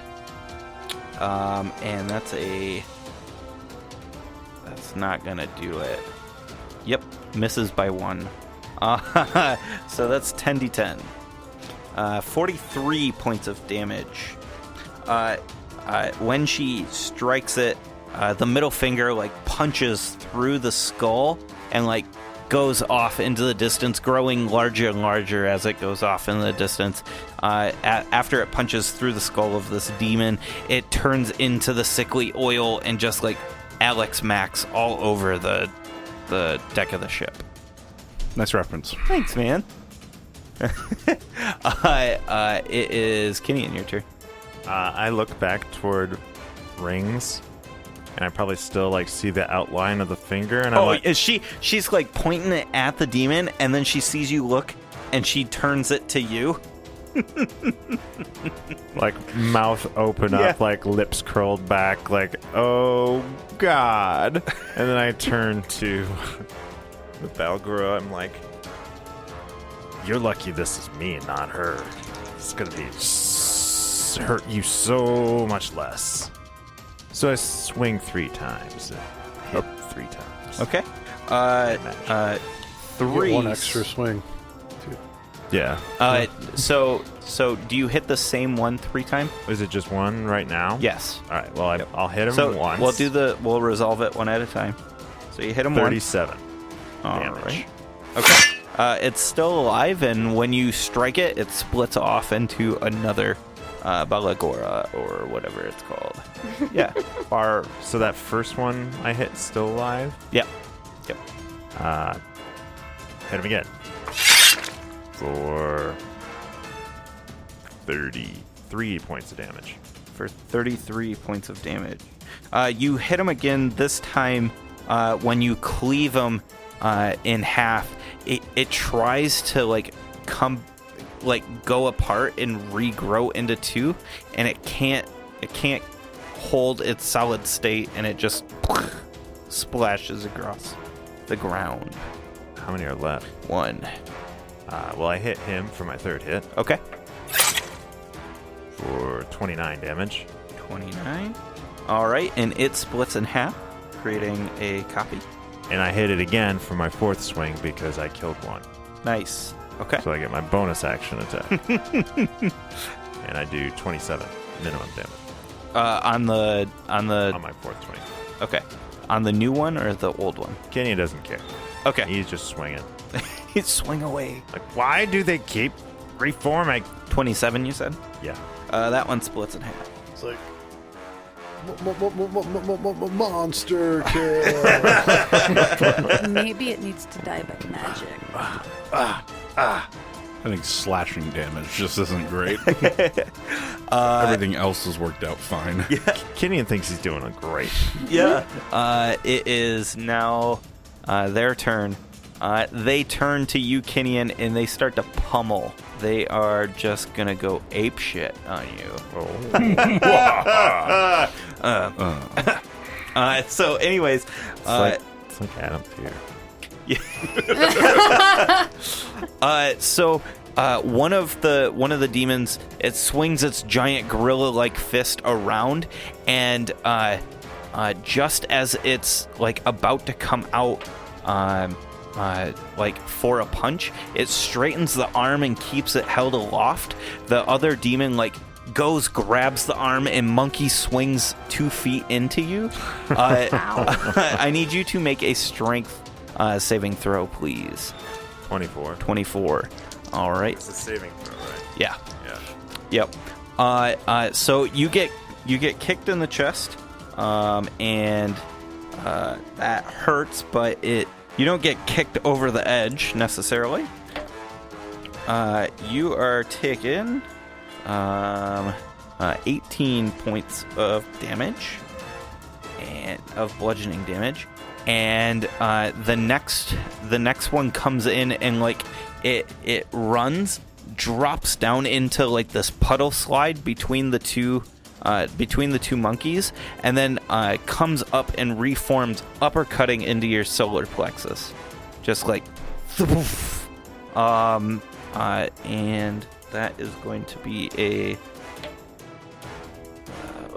and that's not gonna do it. Yep, misses by 1. So that's 10d10. 43 points of damage. When she strikes it, the middle finger like punches through the skull and like goes off into the distance, growing larger and larger as it goes off in the distance. After it punches through the skull of this demon, it turns into the sickly oil and just like Alex Max all over the deck of the ship. Nice reference. Thanks, man. It is Kenny, your turn. I look back toward Rings, and I probably still like see the outline of the finger. And I'm like, is she's like pointing it at the demon, and then she sees you look, and she turns it to you. like mouth open up, like lips curled back, like oh god. And then I turn to the Balgura. I'm like, you're lucky this is me and not her. It's gonna be hurt you so much less. So I swing 3 times. Hit 3 times. Okay. You 3. get 1 extra swing. Yeah. So do you hit the same one 3 times? Is it just 1 right now? Yes. All right. Well, I'll hit him So once. we'll resolve it one at a time. So you hit him 37 All damage. right. Okay. It's still alive, and when you strike it, it splits off into another Balagora or whatever it's called. Yeah. So that first one I hit still alive. Yep. Hit him again for 33 points of damage. For 33 points of damage. You hit him again, this time when you cleave him in half. It tries to go apart and regrow into 2, and it can't hold its solid state, and it just splashes across the ground. How many are left? 1. Well, I hit him for my 3rd hit Okay. for 29 damage. 29. All right, and it splits in half, creating a copy. And I hit it again for my 4th swing because I killed 1. Nice. Okay. So I get my bonus action attack. And I do 27 minimum damage On the on my 4th swing. okay, on the new one or the old one? Kenny doesn't care. Okay. He's just swinging. He's swing away. Like, why do they keep reforming? 27, you said? Yeah. That one splits in half. It's like monster kill. Maybe it needs to die by magic. I think slashing damage just isn't great. Everything else has worked out fine. Kenny thinks he's doing great. Yeah. It is now their turn. They turn to you, Kinian, and they start to pummel. They are just gonna go ape shit on you. So, anyways, It's like Adam here. One of the demons, it swings its giant gorilla-like fist around, and just as it's like about to come out, like for a punch, it straightens the arm and keeps it held aloft. The other demon grabs the arm, and monkey swings 2 feet into you. I need you to make a strength saving throw, please. 24. 24. All right. It's a saving throw, right? Yeah. Yeah. Yep. So you get kicked in the chest, and that hurts, but you don't get kicked over the edge necessarily. You are taking 18 points of damage and of bludgeoning damage, and the next one comes in and it runs, drops down into this puddle slide between the two monkeys, and then comes up and reforms, uppercutting into your solar plexus, just and that is going to be a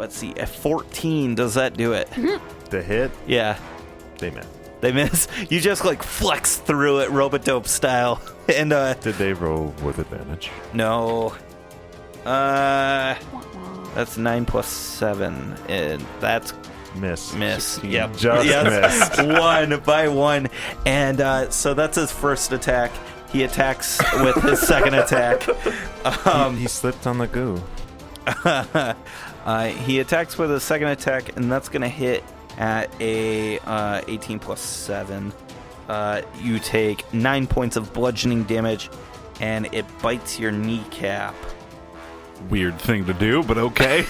let's see, a 14. Does that do it? The hit, Yeah. they met. They miss. You just like flex through it, Robodope style. And Did they roll with advantage? no. That's 9 plus 7. And that's Miss. miss. 16. Yep. Just yes. missed. 1 by 1. And so that's his first attack. He attacks with his second attack. He slipped on the goo. He attacks with his second attack, and that's going to hit at a 18 plus 7. You take 9 points of bludgeoning damage, and it bites your kneecap. Weird thing to do, but okay.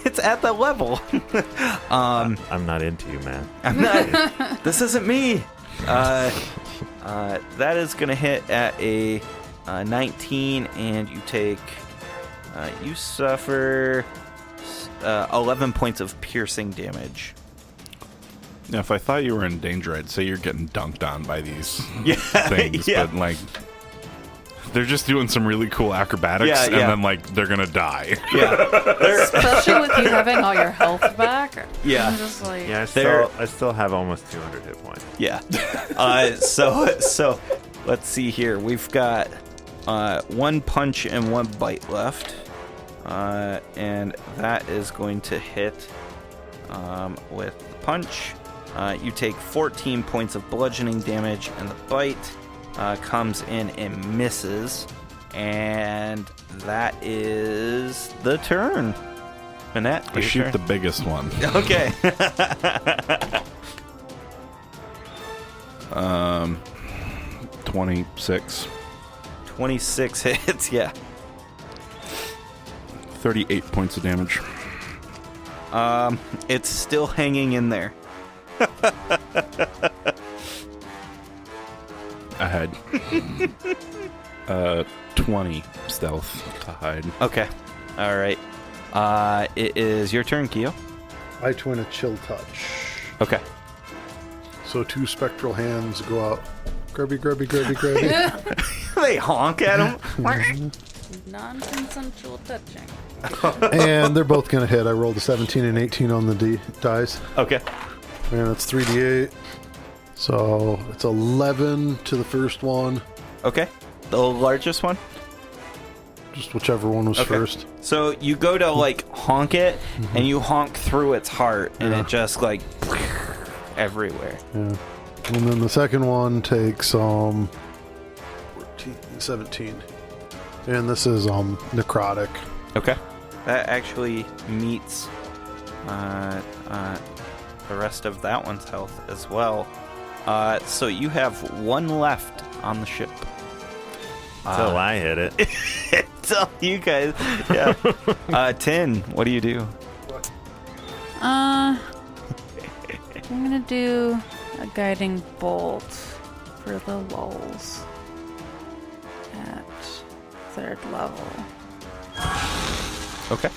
It's at that level. I'm not into you, man. I'm not. This isn't me. That is going to hit at a 19, and you take. You suffer 11 points of piercing damage. Now, if I thought you were in danger, I'd say you're getting dunked on by these Yeah, things. yeah. But, like, they're just doing some really cool acrobatics, Yeah, and yeah. then, like, they're going to die. Yeah. Especially with you having all your health back. Yeah. I'm just like, Yeah, They're- I still have almost 200 hit points. Yeah. So let's see here. We've got 1 punch and 1 bite left. And that is going to hit with the punch. You take 14 points of bludgeoning damage, and the bite comes in and misses. And that is the turn. Annette, I your shoot turn. the biggest one. Okay. 26. 26 hits, yeah. 38 points of damage. It's still hanging in there. I had 20 stealth to hide. Okay. All right. It is your turn, Keo. I twin a chill touch. Okay. So 2 spectral hands go out. Grubby, grubby, grubby, grubby. They honk at him. non-consensual touching. And they're both going to hit. I rolled a 17 and 18 on the dice. Okay. And it's 3d8. So it's 11 to the first one. Okay. The largest one. Just whichever one was Okay. first. So you go to like honk it, and you honk through its heart, and Yeah. it just like everywhere. Yeah. And then the second one takes 14, 17. And this is necrotic. Okay. That actually meets the rest of that one's health as well. So you have 1 left on the ship. Until I hit it. Tell you guys. Yeah. Tin, what do you do? I'm gonna do a guiding bolt for the lulls at 3rd level. Okay.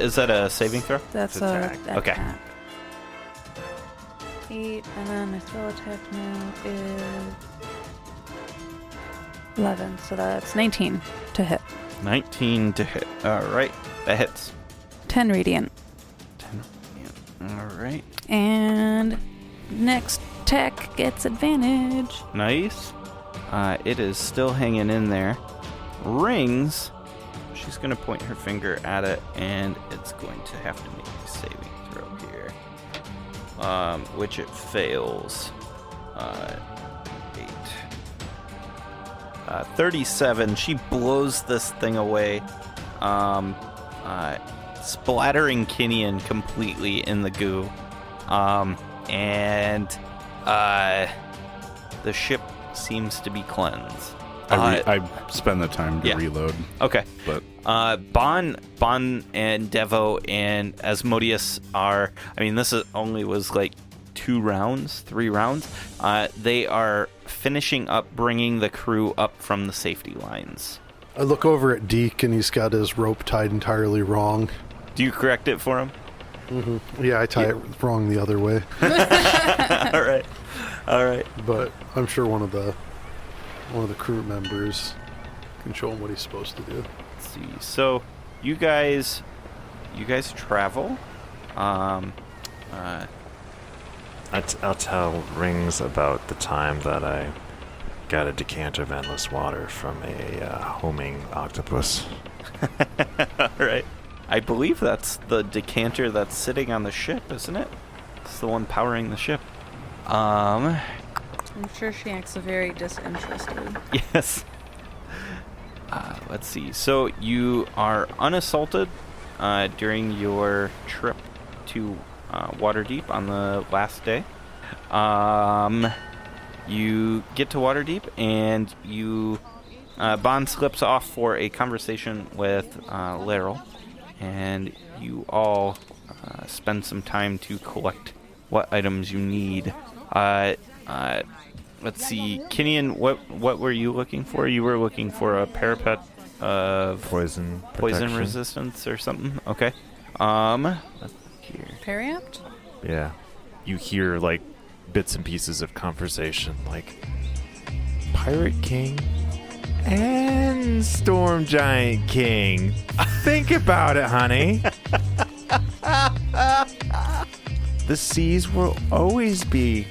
Is that a saving throw? That's It's a attack. Okay. attack. 8, and then my spell attack now is 11, so that's 19 to hit. 19 to hit. All right. That hits. 10 radiant. 10. Yeah. All right. And next tech gets advantage. Nice. It is still hanging in there. Rings. She's going to point her finger at it, and it's going to have to make a saving throw here. Which it fails. 8. 37. She blows this thing away, splattering Kinian completely in the goo. And the ship seems to be cleansed. I spend the time to yeah. reload, Okay. but Bon and Devo and Asmodeus are, I mean, this was like 3 rounds. They are finishing up bringing the crew up from the safety lines. I look over at Deke, and he's got his rope tied entirely wrong. Do you correct it for him? Yeah, I tie it wrong the other way. All right. But I'm sure one of the crew members can show him what he's supposed to do. Let's see. So you guys you guys travel. I'll tell Rings about the time that I got a decanter of endless water from a homing octopus. All right. I believe that's the decanter that's sitting on the ship, isn't it? It's the one powering the ship. I'm sure she acts very disinterested. Yes. Let's see. So you are unassaulted during your trip to Waterdeep on the last day. You get to Waterdeep and you Bond slips off for a conversation with Laryl, and you all spend some time to collect what items you need. Let's see, Kinian, what were you looking for? You were looking for a parapet of Poison resistance or something. Okay. Let's here. Periapt? Yeah. You hear like bits and pieces of conversation, like Pirate King and Storm Giant King. Think about it, honey. The seas will always be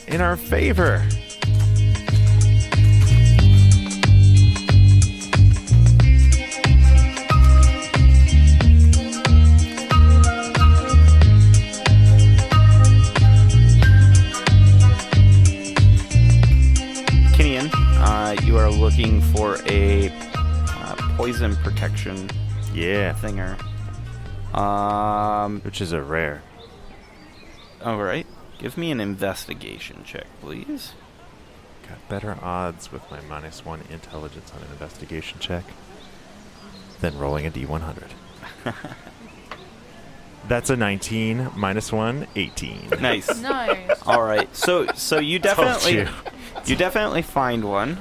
in our favor. Kinian, you are looking for a poison protection thinger. Which is a rare. All right. Give me an investigation check, please. Got better odds with my -1 intelligence on an investigation check than rolling a D100. That's a 19, -1, 18. Nice. Nice. All right. So you definitely you definitely find one.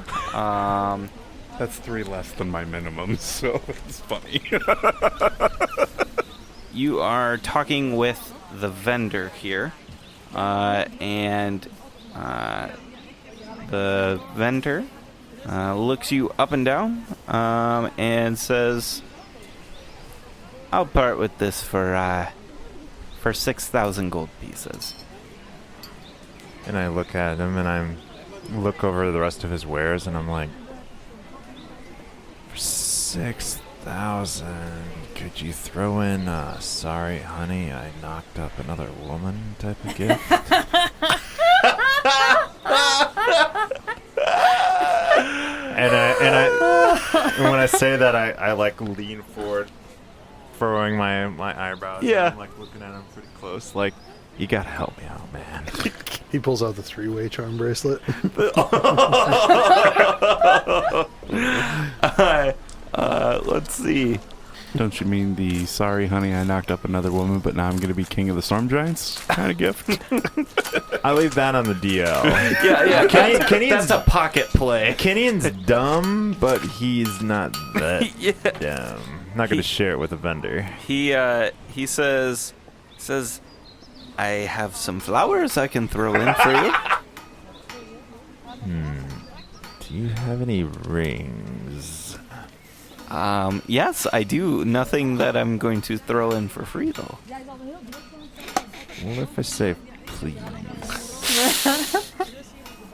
That's 3 less than my minimum, so it's funny. You are talking with the vendor here, and the vendor looks you up and down and says, "I'll part with this for 6,000 gold pieces." And I look at him and I look over the rest of his wares and I'm like, for 6,000, could you throw in sorry honey, I knocked up another woman type of gift? and when I say that I like lean forward, furrowing my eyebrows. Yeah. And I'm like looking at him pretty close, like, you gotta help me out, man. He pulls out the 3-way charm bracelet. Let's see. Don't you mean the sorry honey I knocked up another woman but now I'm going to be king of the storm giants kind of gift? I leave that on the DL. Yeah. Kinian's That's a pocket play. Kinian's dumb, but he's not that Yeah. dumb. Not gonna share it with a vendor. He says, "I have some flowers I can throw in for you." Do you have any rings? Yes, I do. Nothing that I'm going to throw in for free, though. What if I say please?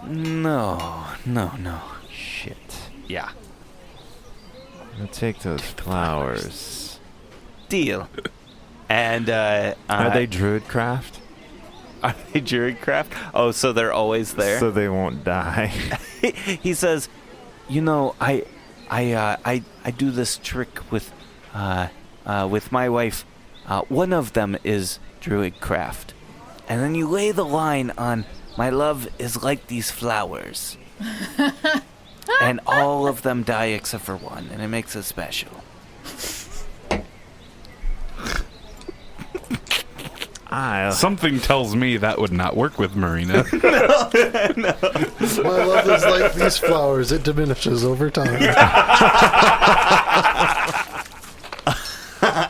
No. Shit. Yeah. I'll take those flowers. Deal. And Are they druidcraft? Are they druidcraft? Oh, so they're always there. So they won't die. He says, "You know, I do this trick with my wife. One of them is druidcraft, and then you lay the line on my love is like these flowers, and all of them die except for one, and it makes it special." Something tells me that would not work with Marina. My love is like these flowers. It diminishes over time.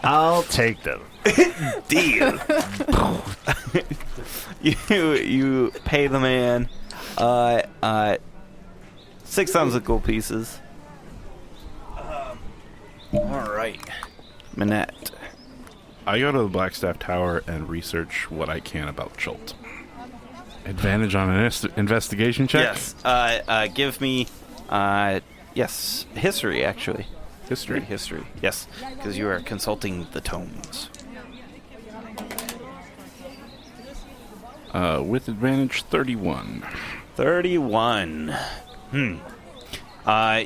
I'll take them. Deal. You pay the man 6,000 gold pieces. All right, Manette. I go to the Blackstaff Tower and research what I can about Chult. Advantage on an investigation check? Yes. Give me, yes, history, actually. History. History, yes, because you are consulting the tomes. With advantage, 31. 31.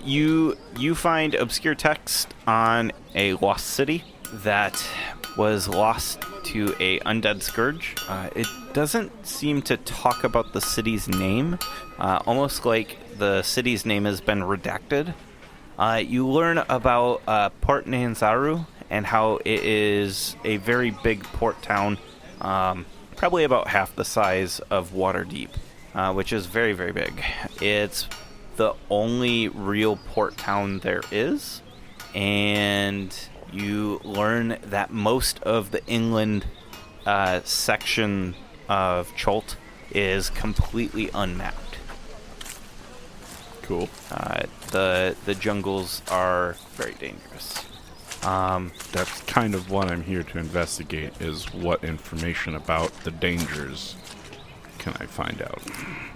You find obscure text on a lost city that was lost to a undead scourge. It doesn't seem to talk about the city's name, almost like the city's name has been redacted. You learn about Port Nanzaru and how it is a very big port town, probably about half the size of Waterdeep, which is very, very big. It's the only real port town there is, and you learn that most of the inland section of Chult is completely unmapped. Cool. The jungles are very dangerous. That's kind of what I'm here to investigate, is what information about the dangers can I find out.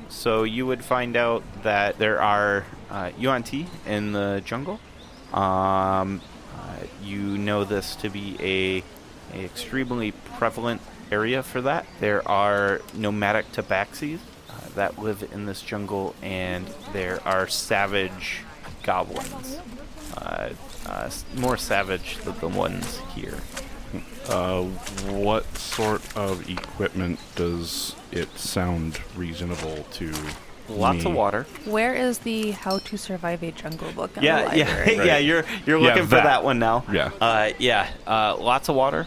So you would find out that there are Yuan-Ti in the jungle. You know this to be a extremely prevalent area for that. There are nomadic tabaxis that live in this jungle, and there are savage goblins. More savage than the ones here. What sort of equipment does it sound reasonable to Lots me? of water. Where is the How to Survive a Jungle book in the library? Yeah. You're looking for that one now. Yeah. Lots of water.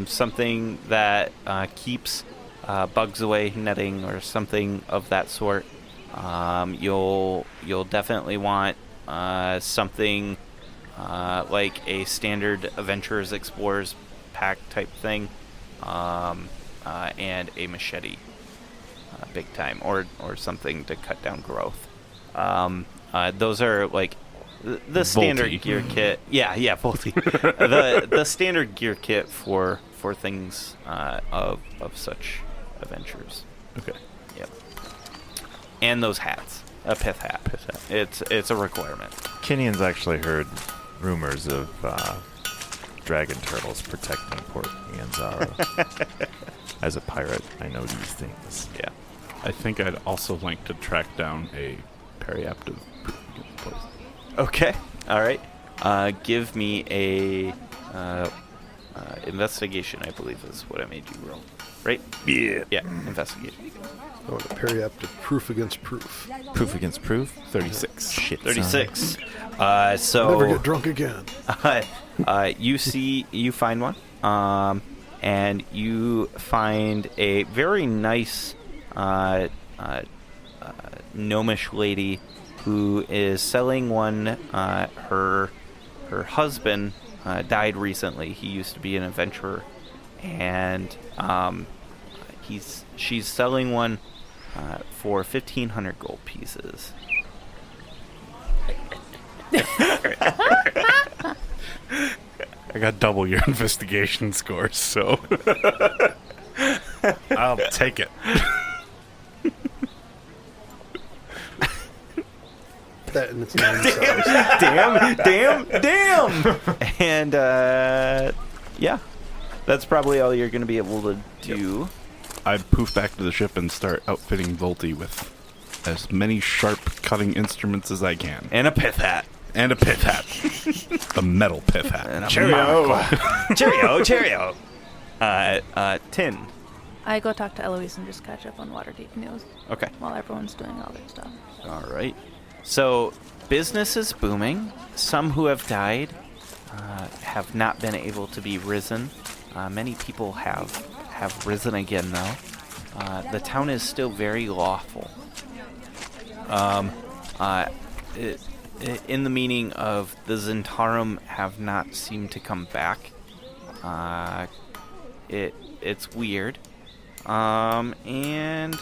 Something that keeps bugs away, netting or something of that sort. You'll definitely want something like a standard Adventurers Explorers pack type thing, and a machete. Big time, or something to cut down growth. Those are like the standard Volty. gear kit. Yeah, Volty. the standard gear kit for things of such adventures. Okay. Yep. And those hats, a pith hat. It's a requirement. Kinion's actually heard rumors of dragon turtles protecting Port Nanzaru. As a pirate, I know these things. Yeah. I think I'd also like to track down a periaptive proof against poison. Okay. All right. Give me a investigation. I believe is what I made you roll. Right? Yeah. Yeah. Investigation. I want a periaptive proof against proof. Proof against proof? 36. Shit. 36. Never So get drunk again. you find one, and you find a very nice gnomish lady who is selling one. Her husband died recently. He used to be an adventurer, and she's selling one for 1,500 gold pieces. I got double your investigation score, so I'll take it. That in its nine size. Damn! And yeah, that's probably all you're going to be able to do. I'd poof back to the ship and start outfitting Volty with as many sharp cutting instruments as I can. And a pith hat. And a pith hat. A metal pith hat. And a Cheerio! Cheerio. Tin. I go talk to Eloise and just catch up on Waterdeep news Okay. while everyone's doing all their stuff. All right. So business is booming. Some who have died have not been able to be risen. Many people have risen again, though. The town is still very lawful. In the meaning of the Zentarum have not seemed to come back. It's weird. And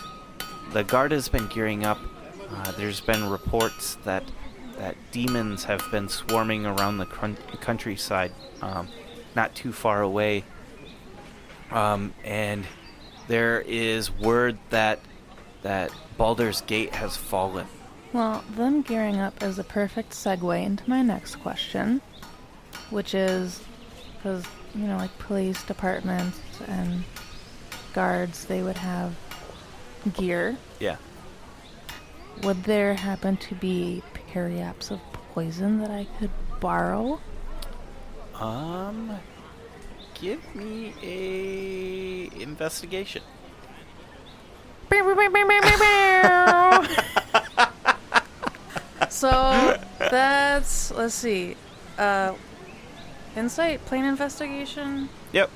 the guard has been gearing up. There's been reports that demons have been swarming around the countryside, not too far away. And there is word that Baldur's Gate has fallen. Well, them gearing up is a perfect segue into my next question, which is, because, like police departments and guards, they would have gear. Yeah. Would there happen to be periapts of poison that I could borrow? Give me a investigation. So that's, let's see, insight, plain investigation, Yep.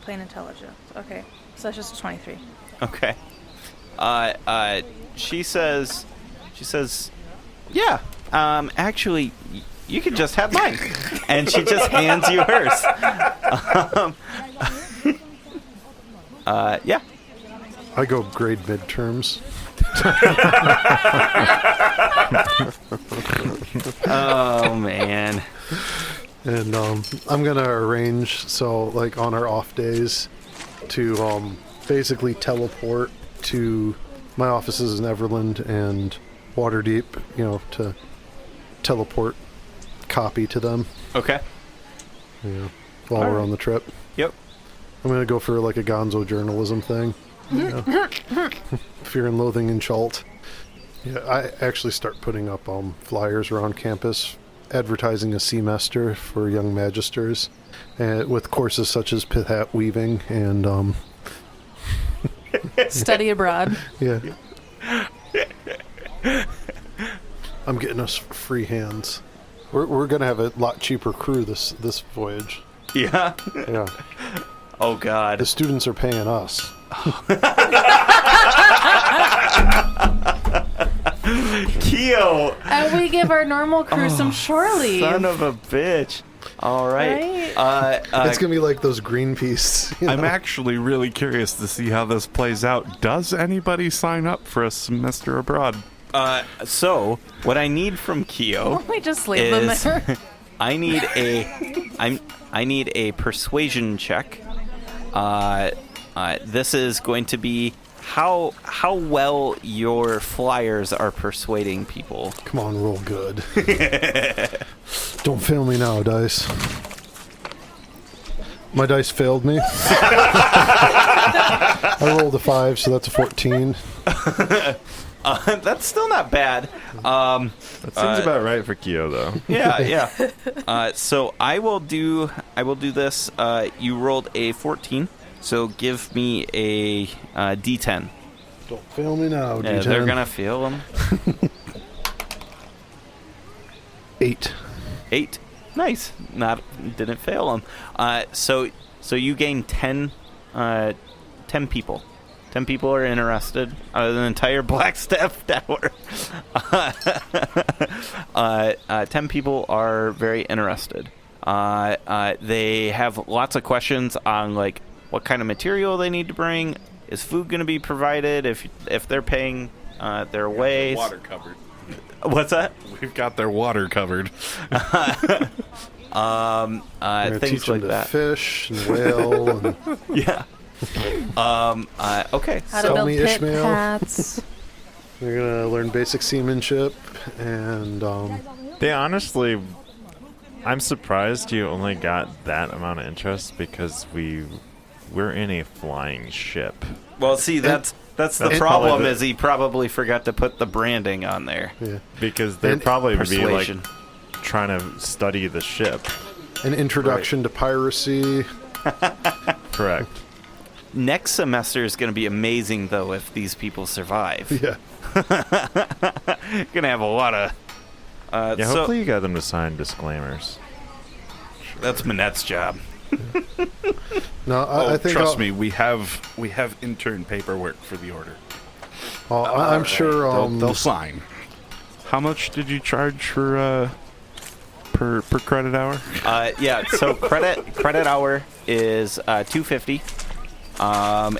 plain intelligence. Okay, so that's just 23. Okay. She says, yeah. Actually, you could just have mine, and she just hands you hers. Yeah. I go grade midterms. Oh man. And I'm going to arrange, so like on our off days, to basically teleport to my offices in Everland and Waterdeep, to teleport copy to them. Okay. While we're on the trip. Yep. I'm going to go for like a gonzo journalism thing. Fear and Loathing in Chult. Yeah, I actually start putting up flyers around campus advertising a semester for young magisters with courses such as pith hat weaving and Study abroad. yeah. I'm getting us free hands. We're gonna have a lot cheaper crew this voyage. Yeah. Yeah. Oh God. The students are paying us. Keo. And we give our normal crew some shore leave. Son of a bitch. All right. It's gonna be like those Greenpeace. I'm actually really curious to see how this plays out. Does anybody sign up for a semester abroad? So what I need from Keo We just leave them is there. I need a persuasion check. This is going to be how well your flyers are persuading people. Come on, roll good. Don't fail me now, dice. My dice failed me. I rolled a 5, so that's a 14. That's still not bad. That seems about right for Keo, though. Yeah. So I will do this. You rolled a 14, so give me a D10. Don't fail me now, Yeah, D10. they're gonna feel them. 8. 8. Nice. Didn't fail them. So you gain 10 people. 10 people are interested out of the entire Blackstaff Tower. 10 people are very interested. They have lots of questions on like what kind of material they need to bring. Is food going to be provided if they're paying their way? Water covered. What's that? We've got their water covered. I'm gonna Things teach them like to that. fish and whale. And Yeah. Okay. How to Tell build me, pit Ishmael. hats. they're gonna learn basic seamanship and They honestly, I'm surprised you only got that amount of interest because we're in a flying ship. Well, see, that's the That's problem. probably the- Is he probably forgot to put the branding on there. yeah. Because they'd And probably be like Persuasion. trying to study the ship. An introduction to piracy. Correct. Next semester is going to be amazing, though, if these people survive. Yeah. Gonna have a lot of. Yeah, so hopefully you got them to sign disclaimers. that's Manette's job. No, I think trust I'll- me, we have intern paperwork for the order. I'm sure. They'll sign. How much did you charge for per credit hour? Yeah. So credit hour is $250,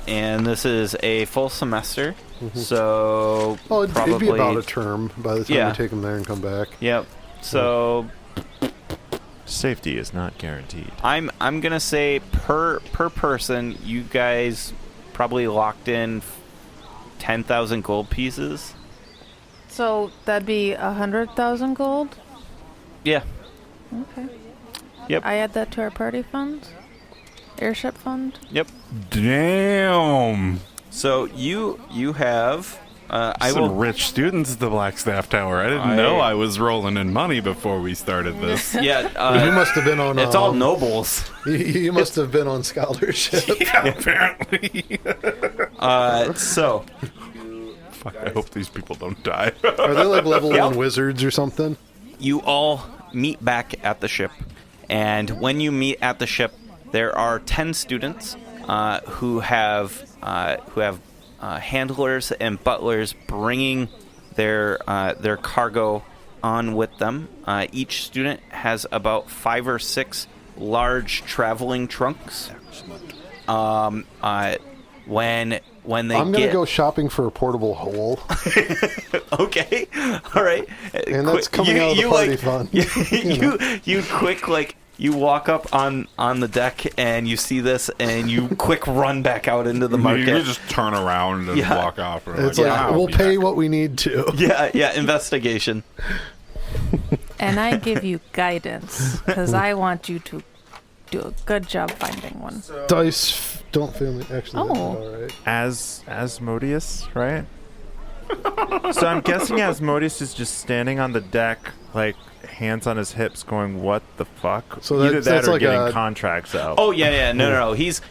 and this is a full semester. So Well, it'd probably be about a term by the time Yeah. we take them there and come back. Yep. So Safety is not guaranteed. I'm gonna say per person, you guys probably locked in 10,000 gold pieces. So that'd be 100,000 gold. Yeah. Okay. Yep. I add that to our party fund, airship fund. Yep. Damn. So you have. I Some will. rich students at the Blackstaff Tower. I didn't know I was rolling in money before we started this. Yeah. You must have been on. It's all nobles. You must have been on scholarship. Yeah, apparently. So Fuck, I hope these people don't die. Are they like level Yep. 1 wizards or something? you all meet back at the ship, and when you meet at the ship, there are 10 students who have handlers and butlers bringing their cargo on with them. Each student has about 5 or 6 large traveling trunks. When they I'm gonna get go shopping for a portable hole, okay, all right, and that's coming out of the party fund. You quick you walk up on the deck and you see this and you quick run back out into the market. You just turn around and Yeah. walk off. And It's like "I'll we'll be pay back." what we need to. Yeah, investigation. And I give you guidance because I want you to do a good job finding one. Dice don't fail me. Actually, that's Oh. all right. Asmodeus, right? So I'm guessing Asmodeus is just standing on the deck, like hands on his hips, going, "What the fuck?" So Either that's that or like getting a- contracts out. Oh yeah, no. He's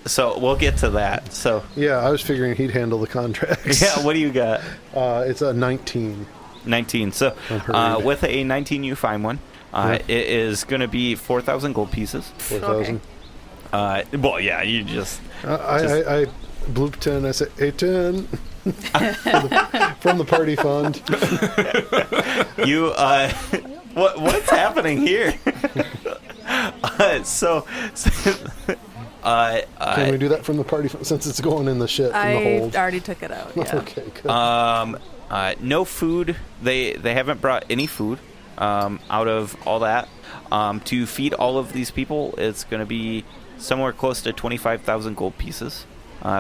so we'll get to that. So Yeah, I was figuring he'd handle the contracts. yeah, what do you got? It's a 19. 19. So Unhurried. with a 19, you find one. It is going to be 4,000 gold pieces. 4,000. Well, yeah, you just I bloop 10. I say, hey, 10. From the party fund. you what's happening here? Can we do that from the party fund since it's going in the ship in the I hold? already took it out. Yeah. Okay, good. no food. They haven't brought any food out of all that. To feed all of these people, it's going to be somewhere close to 25,000 gold pieces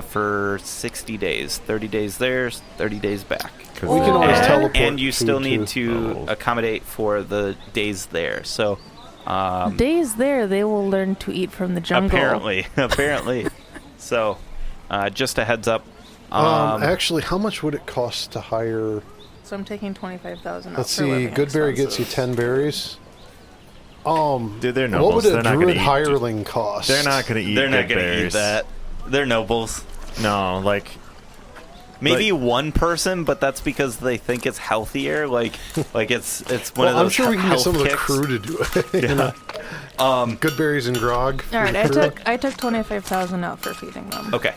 for 60 days. 30 days there, 30 days back. We can always And- teleport. And you still food, need too. to accommodate for the days there. So Days there, they will learn to eat from the jungle. apparently. So just a heads up. Actually, how much would it cost to hire? So I'm taking 25,000. Let's out for see. living Goodberry gets you expenses. 10 berries. Dude, they're What nobles. would They're a not gonna druid eat. hireling cost? They're not going to eat. They're not good going to eat berries. that. They're nobles. No, like Maybe one person, but that's because they think it's healthier. Like it's one of Well, those. I'm sure we can get health some of the kicks. crew to do it. You know? Good berries and grog. for All right, the crew. I took 25,000 out for feeding them. Okay.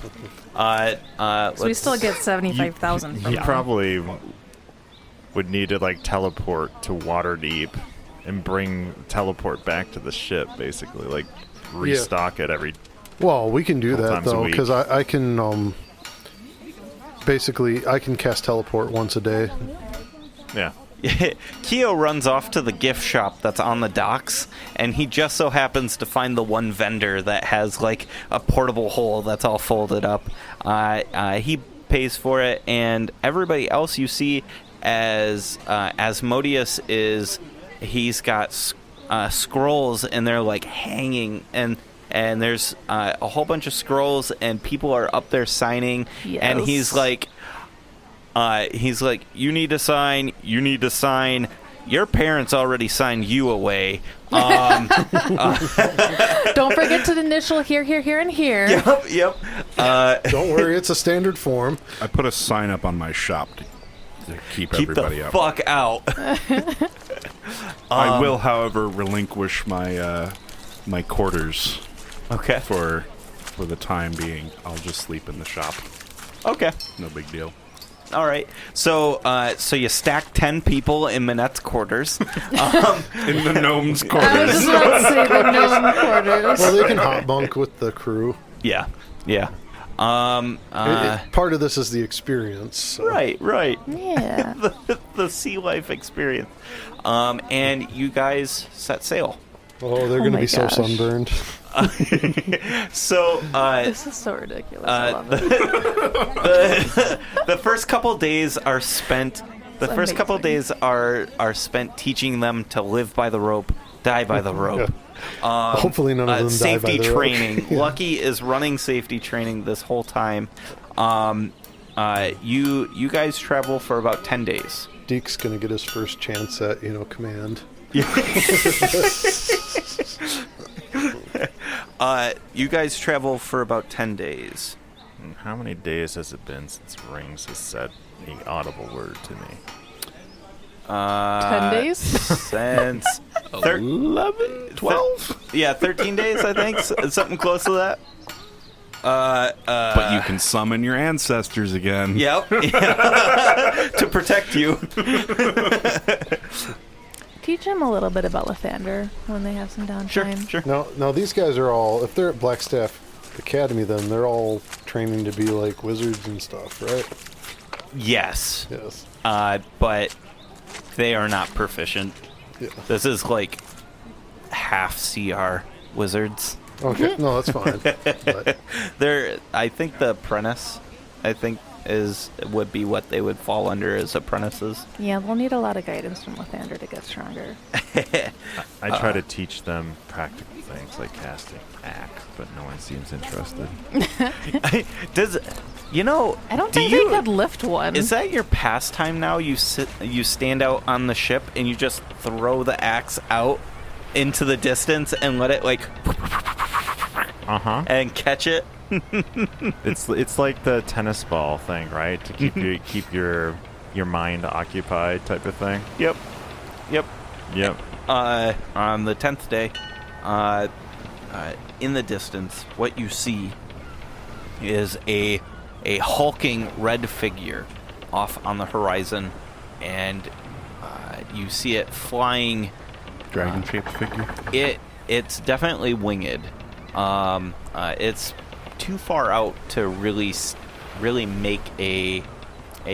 So we still get 75,000 from you them. probably would need to like teleport to Waterdeep and teleport back to the ship, basically, like restock it every. Well, we can do Couple that times a though, week. because I can basically I can cast teleport once a day. Yeah. Keo runs off to the gift shop that's on the docks, and he just so happens to find the one vendor that has like a portable hole that's all folded up. He pays for it, and everybody else you see as Asmodeus he's got scrolls, and they're like hanging, and there's a whole bunch of scrolls, and people are up there signing, and he's like, you need to sign. Your parents already signed you away. Don't forget to initial here, and here. Yep. Don't worry, it's a standard form. I put a sign up on my shop to keep Keep everybody the up. fuck out. I will, however, relinquish my my quarters Okay. for the time being. I'll just sleep in the shop. Okay. No big deal. All right. So you stack 10 people in Manette's quarters. In the gnome's I was quarters. just about to say the gnome quarters. Well, they can hot bunk with the crew. Yeah. Part of this is the experience. So. Right. Yeah. the sea life experience. And you guys set sail. Oh, they're going to my be so gosh. sunburned. So, This is so ridiculous. I love it. the first couple days are spent. The It's first couple amazing. days are spent teaching them to live by the rope, die by the rope. Hopefully none of them die safety by the rope. training. Lucky is running safety training this whole time. You guys travel for about 10 days. Deke's going to get his first chance at, command. You guys travel for about 10 days. How many days has it been since Rings has said the audible word to me? 10 days? Since 11, 12. yeah, 13 days, I think. Something close to that. But you can summon your ancestors again. Yep. To protect you. Teach him a little bit about Lathander when they have some downtime. Sure. Now these guys are all, if they're at Blackstaff Academy, then they're all training to be like wizards and stuff, right? Yes. Yes. But they are not proficient. Yeah. This is like half CR wizards. Okay, no, that's fine. But I think the apprentice, would be what they would fall under as apprentices. Yeah, they'll need a lot of guidance from Lathander to get stronger. I try to teach them practical things like casting axe, but no one seems interested. Does I don't think they could lift one. Is that your pastime now? You stand out on the ship and you just throw the axe out into the distance and let it and catch it. It's like the tennis ball thing, right? To keep your mind occupied, type of thing. Yep. On the 10th day, in the distance, what you see is a hulking red figure off on the horizon, and you see it flying. Dragon-shaped figure. It's definitely winged. It's too far out to really make a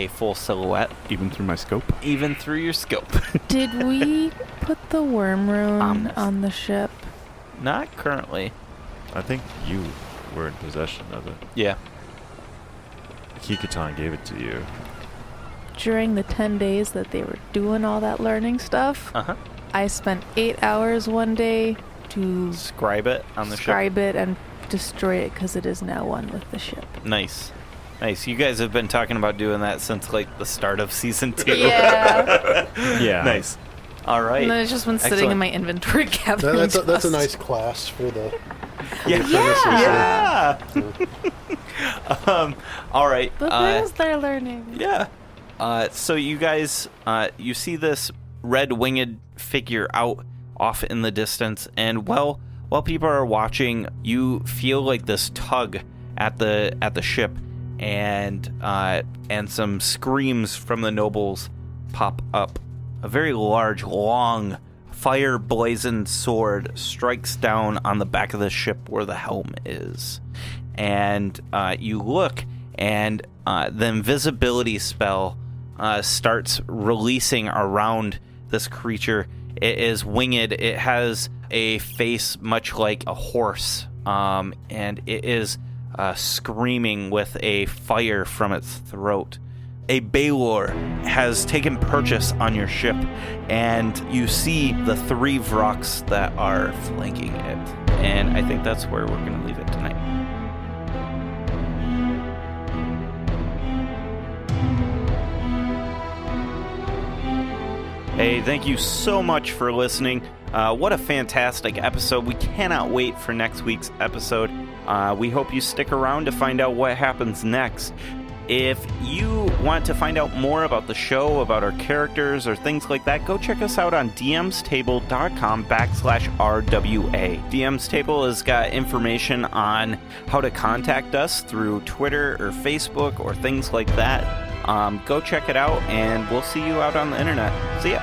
full silhouette, Even through my scope. even through your scope. Did we put the worm rune Ominous. on the ship? Not currently. I think you were in possession of it. Yeah. Kikutan gave it to you. During the 10 days that they were doing all that learning stuff, Uh huh. I spent 8 hours one day to Scribe it on the scribe it and destroy it because it is now one with the ship. ship. Nice. You guys have been talking about doing that since like the start of season 2. Yeah. Yeah. Nice. All right. And then it's just been sitting Excellent. in my inventory gathering that's a dust. nice class for the Yeah. All right. The things they're learning. Yeah. So you guys, you see this red winged figure out off in the distance, and while people are watching, you feel like this tug at the ship, and some screams from the nobles pop up. A very large, long, fire blazoned sword strikes down on the back of the ship where the helm is, and you look, and the invisibility spell starts releasing around this creature. It is winged. It has a face much like a horse, and it is screaming with a fire from its throat. A Baylor has taken purchase on your ship, and you see the 3 Vroks that are flanking it. And I think that's where we're going to leave it tonight. Hey, thank you so much for listening. What a fantastic episode. We cannot wait for next week's episode. We hope you stick around to find out what happens next. If you want to find out more about the show, about our characters, or things like that, go check us out on dmstable.com/RWA. DM's Table has got information on how to contact us through Twitter or Facebook or things like that. Go check it out, and we'll see you out on the internet. See ya.